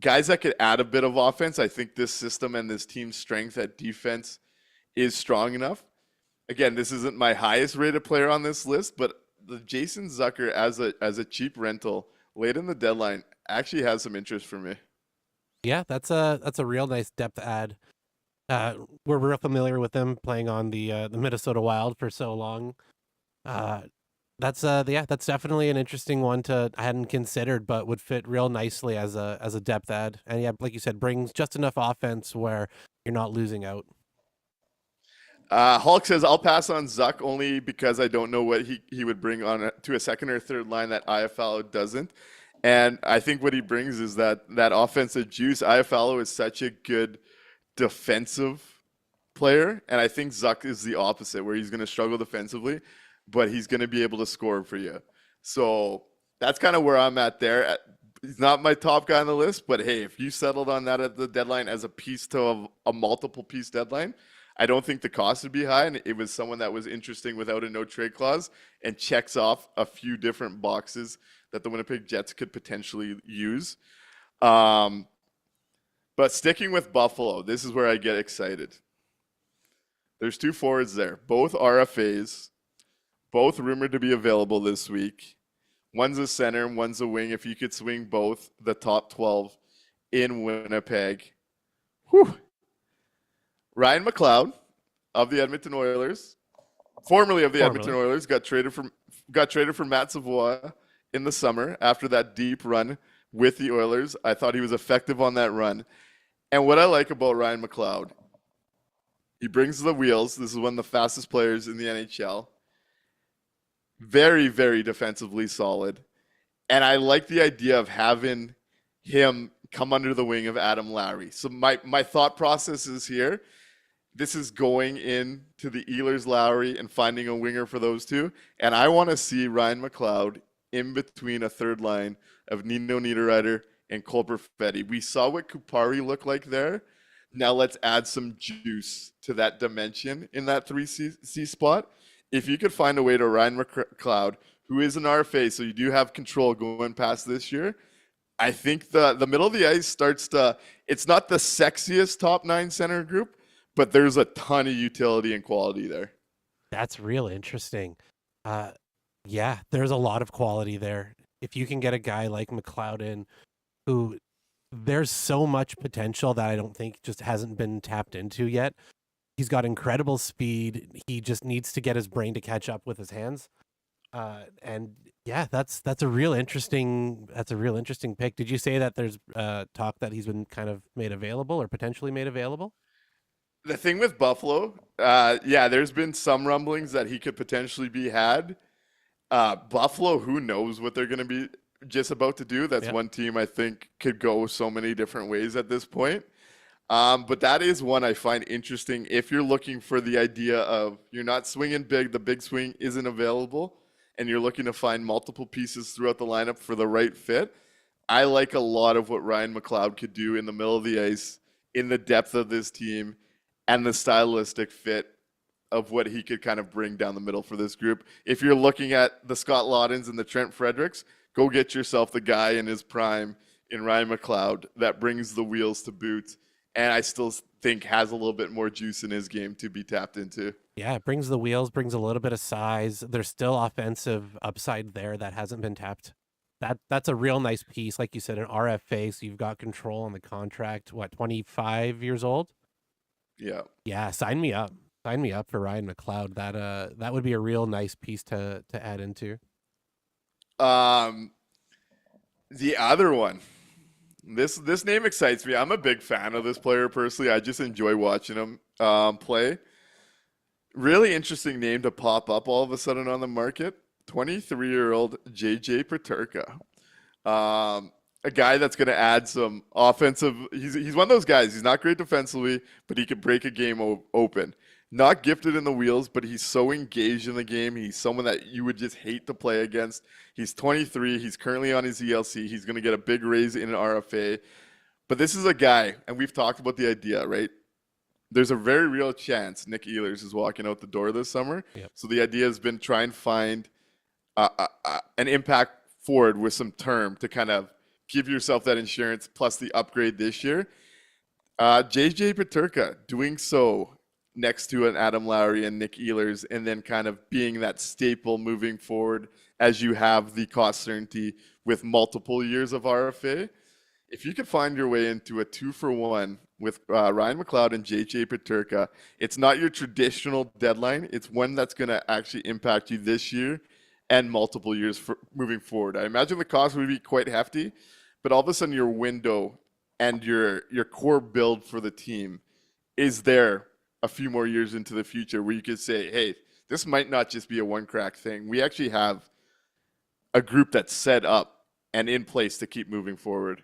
guys that could add a bit of offense. I think this system and this team's strength at defense is strong enough. Again, this isn't my highest rated player on this list, but the Jason Zucker as a cheap rental late in the deadline actually has some interest for me. Yeah, that's a real nice depth add. We're real familiar with them playing on the Minnesota Wild for so long. That's definitely an interesting one I hadn't considered, but would fit real nicely as a depth add. And yeah, like you said, brings just enough offense where you're not losing out. Hulk says, I'll pass on Zuck only because I don't know what he would bring on to a second or third line that Iafallo doesn't. And I think what he brings is that offensive juice. Iafallo is such a good defensive player, and I think Zuck is the opposite, where he's going to struggle defensively, but he's going to be able to score for you. So that's kind of where I'm at there. He's not my top guy on the list, but hey, if you settled on that at the deadline as a piece to a multiple piece deadline, I don't think the cost would be high, and it was someone that was interesting without a no trade clause and checks off a few different boxes that the Winnipeg Jets could potentially use. But sticking with Buffalo, this is where I get excited. There's 2 forwards there, both RFAs, both rumored to be available this week. One's a center and one's a wing. If you could swing both the top 12 in Winnipeg. Whew. Ryan McLeod of the Edmonton Oilers, formerly of the Edmonton Oilers, got traded for Matt Savoie in the summer after that deep run with the Oilers. I thought he was effective on that run. And what I like about Ryan McLeod, he brings the wheels. This is one of the fastest players in the NHL. Very, very defensively solid. And I like the idea of having him come under the wing of Adam Lowry. So my thought process is here. This is going into the Ehlers Lowry and finding a winger for those two. And I want to see Ryan McLeod in between a third line of Nino Niederreiter and Cole Perfetti. We saw what Kupari looked like there. Now let's add some juice to that dimension in that 3C spot. If you could find a way to Ryan McLeod, who is an RFA, so you do have control going past this year, I think the middle of the ice starts to, it's not the sexiest top 9 center group, but there's a ton of utility and quality there. That's real interesting. Yeah, there's a lot of quality there. If you can get a guy like McLeod in, who there's so much potential that I don't think just hasn't been tapped into yet. He's got incredible speed. He just needs to get his brain to catch up with his hands. And yeah, that's a real interesting pick. Did you say that there's talk that he's been kind of made available or potentially made available? The thing with Buffalo, yeah, there's been some rumblings that he could potentially be had. Buffalo, who knows what they're going to be just about to do. That's one team I think could go so many different ways at this point. But that is one I find interesting. If you're looking for the idea of you're not swinging big, the big swing isn't available, and you're looking to find multiple pieces throughout the lineup for the right fit, I like a lot of what Ryan McLeod could do in the middle of the ice, in the depth of this team, and the stylistic fit of what he could kind of bring down the middle for this group. If you're looking at the Scott Laudens and the Trent Fredericks, go get yourself the guy in his prime in Ryan McLeod that brings the wheels to boot, and I still think has a little bit more juice in his game to be tapped into. Yeah, it brings the wheels, brings a little bit of size. There's still offensive upside there that hasn't been tapped. That's a real nice piece. Like you said, an RFA, so you've got control on the contract. What, 25 years old? Yeah. Yeah, sign me up. Sign me up for Ryan McLeod. That would be a real nice piece to add into. The other one. This name excites me. I'm a big fan of this player personally. I just enjoy watching him play. Really interesting name to pop up all of a sudden on the market. 23-year-old JJ Peterka. A guy that's going to add some offensive. He's one of those guys. He's not great defensively, but he could break a game open. Not gifted in the wheels, but he's so engaged in the game. He's someone that you would just hate to play against. He's 23. He's currently on his ELC. He's going to get a big raise in an RFA. But this is a guy, and we've talked about the idea, right? There's a very real chance Nick Ehlers is walking out the door this summer. Yep. So the idea has been try and find an impact forward with some term to kind of give yourself that insurance plus the upgrade this year. JJ Peterka doing so next to an Adam Lowry and Nick Ehlers, and then kind of being that staple moving forward as you have the cost certainty with multiple years of RFA. If you could find your way into a 2-for-1 with Ryan McLeod and JJ Peterka, it's not your traditional deadline. It's one that's going to actually impact you this year and multiple years for moving forward. I imagine the cost would be quite hefty, but all of a sudden your window and your core build for the team is there a few more years into the future where you could say, hey, this might not just be a one crack thing. We actually have a group that's set up and in place to keep moving forward.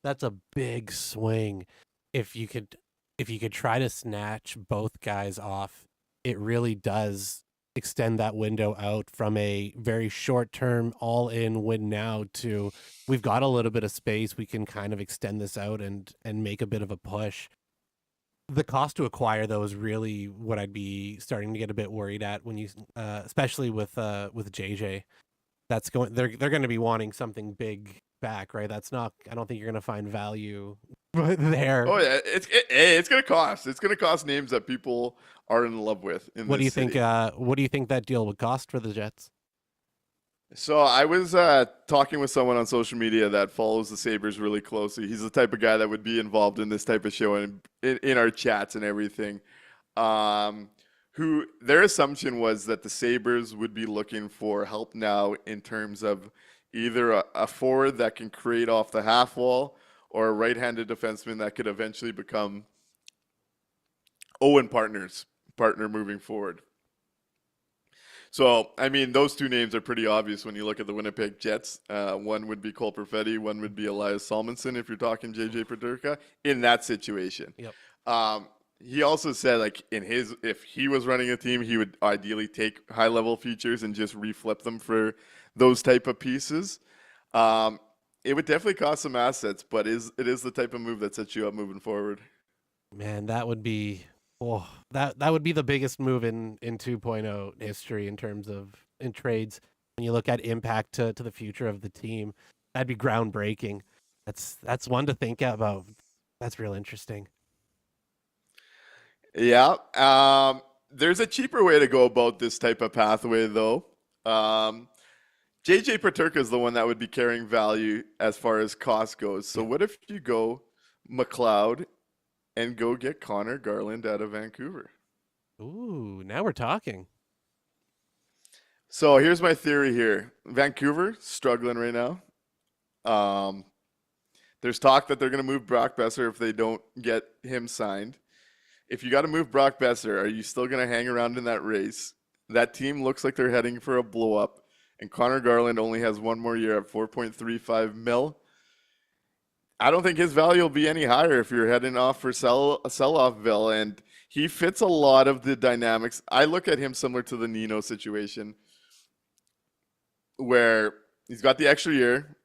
That's a big swing. If you could try to snatch both guys off, it really does extend that window out from a very short term all in win now to we've got a little bit of space. We can kind of extend this out and make a bit of a push. The cost to acquire though is really what I'd be starting to get a bit worried at when you, especially with JJ. That's going. They're going to be wanting something big back, right? That's not. I don't think you're going to find value there. Oh yeah, it's going to cost. It's going to cost names that people are in love with. What do you think? What do you think that deal would cost for the Jets? So I was talking with someone on social media that follows the Sabres really closely. He's the type of guy that would be involved in this type of show and in our chats and everything. Who their assumption was that the Sabres would be looking for help now in terms of either a forward that can create off the half wall or a right-handed defenseman that could eventually become Owen partner moving forward. So, I mean, those two names are pretty obvious when you look at the Winnipeg Jets. One would be Cole Perfetti, one would be Elias Salmonson if you're talking JJ Peterka in that situation. Yep. He also said, like, if he was running a team, he would ideally take high-level features and just reflip them for those type of pieces. It would definitely cost some assets, but it is the type of move that sets you up moving forward. Man, that would be that would be the biggest move in 2.0 history in trades. When you look at impact to the future of the team, that'd be groundbreaking. That's one to think about. That's real interesting. Yeah. There's a cheaper way to go about this type of pathway, though. JJ Peterka is the one that would be carrying value as far as cost goes. So what if you go McLeod and go get Connor Garland out of Vancouver? Ooh, now we're talking. So here's my theory here. Vancouver, struggling right now. There's talk that they're going to move Brock Besser if they don't get him signed. If you got to move Brock Besser, are you still going to hang around in that race? That team looks like they're heading for a blow-up, and Connor Garland only has one more year at $4.35 million. I don't think his value will be any higher if you're heading off for sell-offville, and he fits a lot of the dynamics. I look at him similar to the Nino situation, where he's got the extra year.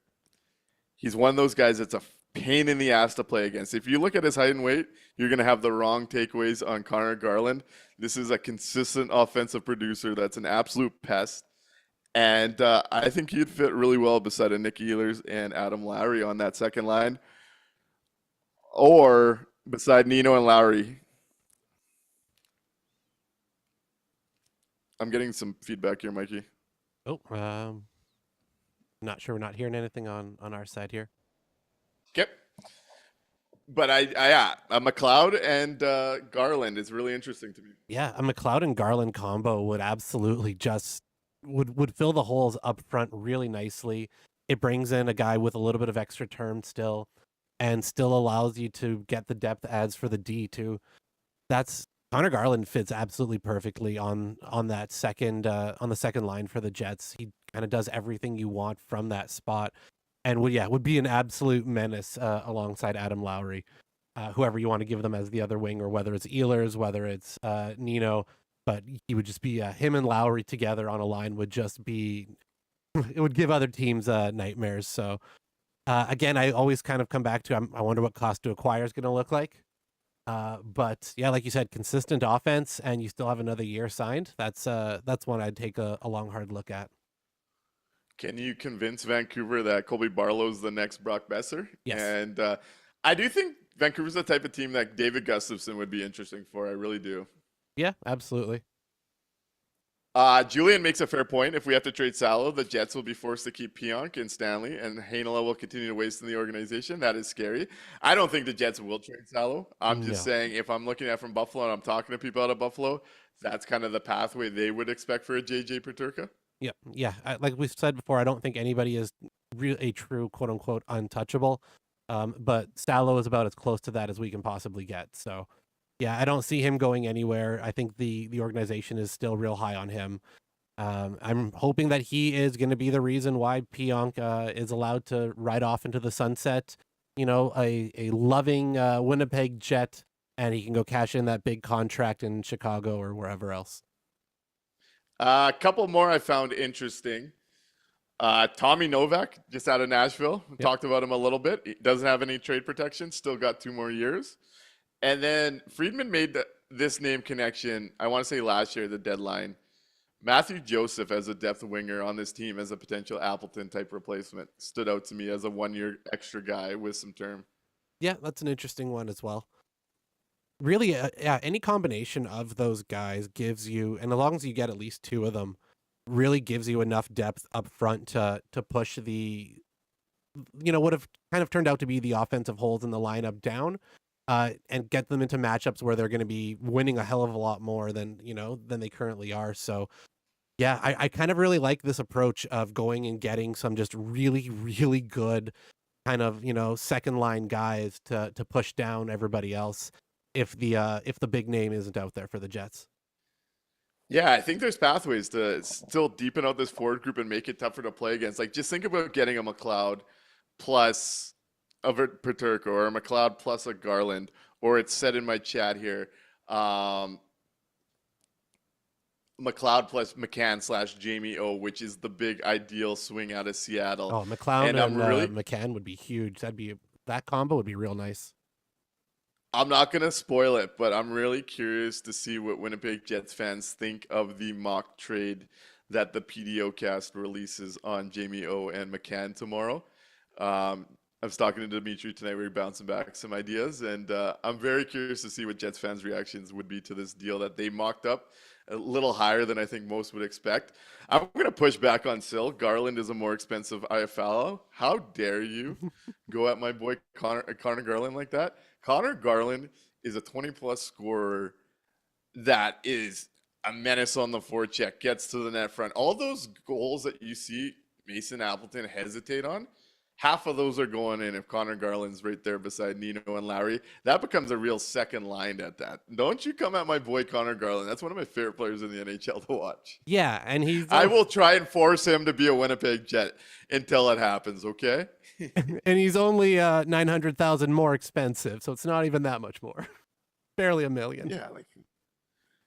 He's one of those guys that's a pain in the ass to play against. If you look at his height and weight, you're going to have the wrong takeaways on Connor Garland. This is a consistent offensive producer that's an absolute pest. And I think he'd fit really well beside a Nick Ehlers and Adam Lowry on that second line. Or beside Nino and Lowry. I'm getting some feedback here, Mikey. Oh, not sure. We're not hearing anything on our side here. Okay. But a McLeod and Garland is really interesting to me. Yeah, a McLeod and Garland combo would absolutely just would fill the holes up front really nicely. It brings in a guy with a little bit of extra term still, and still allows you to get the depth adds for the D too. That's Connor Garland fits absolutely perfectly on that second on the second line for the Jets. He kind of does everything you want from that spot, and would be an absolute menace alongside Adam Lowry, whoever you want to give them as the other wing, or whether it's Ehlers, whether it's Nino. But he would just be him and Lowry together on a line would just be, it would give other teams nightmares. So again, I always kind of come back to, I wonder what cost to acquire is going to look like. But yeah, like you said, consistent offense, and you still have another year signed. That's one I'd take a long, hard look at. Can you convince Vancouver that Colby Barlow's the next Brock Besser? Yes. And I do think Vancouver's the type of team that David Gustafson would be interesting for. I really do. Yeah, absolutely. Julian makes a fair point. If we have to trade Salo, the Jets will be forced to keep Pionk and Stanley, and Heinola will continue to waste in the organization. That is scary. I don't think the Jets will trade Salo. I'm just saying, if I'm looking at from Buffalo and I'm talking to people out of Buffalo, that's kind of the pathway they would expect for a JJ Peterka. Yeah. Like we said before, I don't think anybody is a true quote unquote untouchable. But Salo is about as close to that as we can possibly get. So. Yeah, I don't see him going anywhere. I think the organization is still real high on him. I'm hoping that he is going to be the reason why Pionk is allowed to ride off into the sunset. You know, a loving Winnipeg Jet, and he can go cash in that big contract in Chicago or wherever else. A couple more I found interesting. Tommy Novak, just out of Nashville. Yep. Talked about him a little bit. He doesn't have any trade protection. Still got 2 more years. And then Friedman made this name connection, I want to say last year, the deadline. Matthew Joseph as a depth winger on this team as a potential Appleton-type replacement stood out to me as a 1-year extra guy with some term. Yeah, that's an interesting one as well. Really, any combination of those guys gives you, and as long as you get at least 2 of them, really gives you enough depth up front to push the, would have kind of turned out to be the offensive holes in the lineup down. And get them into matchups where they're going to be winning a hell of a lot more than they currently are. So, yeah, I kind of really like this approach of going and getting some just really, really good kind of, second line guys to push down everybody else if the big name isn't out there for the Jets. Yeah, I think there's pathways to still deepen out this forward group and make it tougher to play against. Like, just think about getting a McLeod plus a Paterka or a McLeod plus a Garland, or it's said in my chat here, McLeod plus McCann / Jamie O, which is the big ideal swing out of Seattle. Oh, McLeod and really, McCann would be huge. That combo would be real nice. I'm not going to spoil it, but I'm really curious to see what Winnipeg Jets fans think of the mock trade that the PDO cast releases on Jamie O and McCann tomorrow. I was talking to Dimitri tonight. We were bouncing back some ideas, and I'm very curious to see what Jets fans' reactions would be to this deal that they mocked up a little higher than I think most would expect. I'm going to push back on Sil. Garland is a more expensive IFL. How dare you go at my boy Connor Garland like that? Connor Garland is a 20-plus scorer that is a menace on the forecheck, gets to the net front. All those goals that you see Mason Appleton hesitate on, half of those are going in if Connor Garland's right there beside Nino and Larry. That becomes a real second line at that. Don't you come at my boy Connor Garland. That's one of my favorite players in the NHL to watch. Yeah, and I will try and force him to be a Winnipeg Jet until it happens, okay? And he's only 900,000 more expensive, so it's not even that much more. Barely $1 million. Yeah,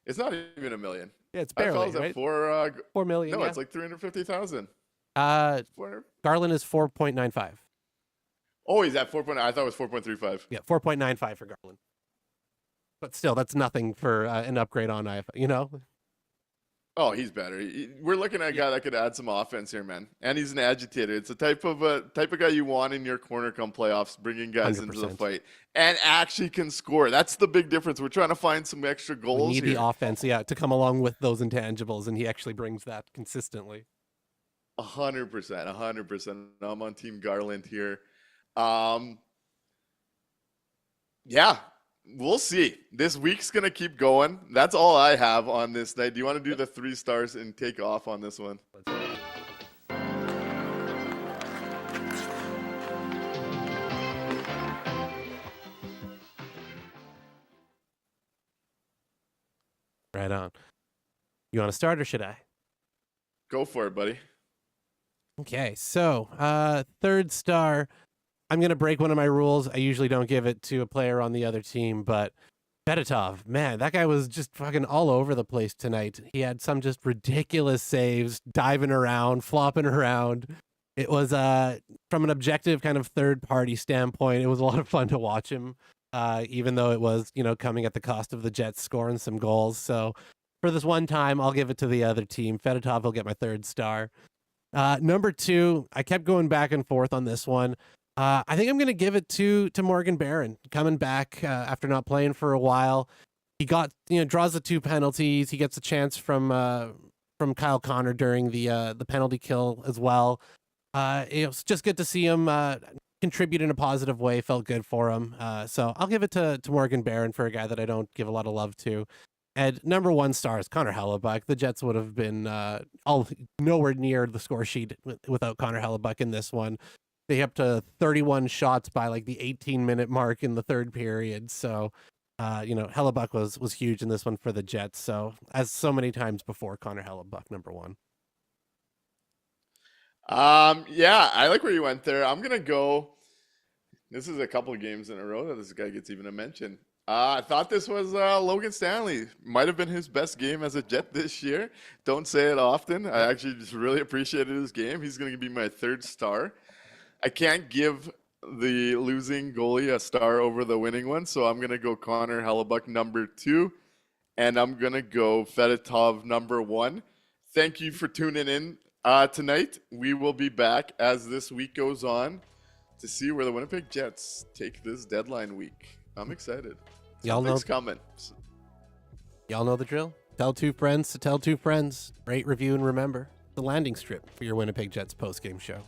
it's not even $1 million. Yeah, it's barely, right? $4 million. No, yeah. It's like 350,000. Garland is 4.95. Oh, he's at 4. I thought it was 4.35. Yeah, 4.95 for Garland. But still, that's nothing for an upgrade on IFL, Oh, he's better. We're looking at a guy that could add some offense here, man. And he's an agitator. It's the type of guy you want in your corner come playoffs, bringing guys 100%. into the fight and actually can score. That's the big difference. We're trying to find some extra goals. We need here. the offense, to come along with those intangibles, and he actually brings that consistently. 100%. I'm on Team Garland here. Yeah. We'll see. This week's going to keep going. That's all I have on this night. Do you want to do the 3 stars and take off on this one? Right on. You want to start or should I? Go for it, buddy. Okay, so 3rd star. I'm going to break one of my rules. I usually don't give it to a player on the other team, but Fedotov, man, that guy was just fucking all over the place tonight. He had some just ridiculous saves, diving around, flopping around. It was, from an objective kind of third-party standpoint, it was a lot of fun to watch him, even though it was, coming at the cost of the Jets scoring some goals. So for this one time, I'll give it to the other team. Fedotov will get my 3rd star. Number 2, I kept going back and forth on this one. I think I'm going to give it to Morgan Barron, coming back after not playing for a while. He got, draws the 2 penalties. He gets a chance from Kyle Connor during the penalty kill as well. It was just good to see him contribute in a positive way. Felt good for him. So I'll give it to Morgan Barron for a guy that I don't give a lot of love to. And number 1 star is Connor Hellebuck. The Jets would have been nowhere near the score sheet without Connor Hellebuck in this one. They up to 31 shots by like the 18-minute mark in the 3rd period. So, Hellebuck was huge in this one for the Jets. So, as so many times before, Connor Hellebuck, number 1. Yeah, I like where you went there. I'm going to go. This is a couple of games in a row that this guy gets even a mention. I thought this was Logan Stanley. Might have been his best game as a Jet this year. Don't say it often. I actually just really appreciated his game. He's going to be my 3rd star. I can't give the losing goalie a star over the winning one, so I'm going to go Connor Hellebuck number 2, and I'm going to go Fedotov number 1. Thank you for tuning in tonight. We will be back as this week goes on to see where the Winnipeg Jets take this deadline week. I'm excited. Something's coming. Y'all know the drill. Tell 2 friends to tell 2 friends. Rate, review, and remember the landing strip for your Winnipeg Jets postgame show.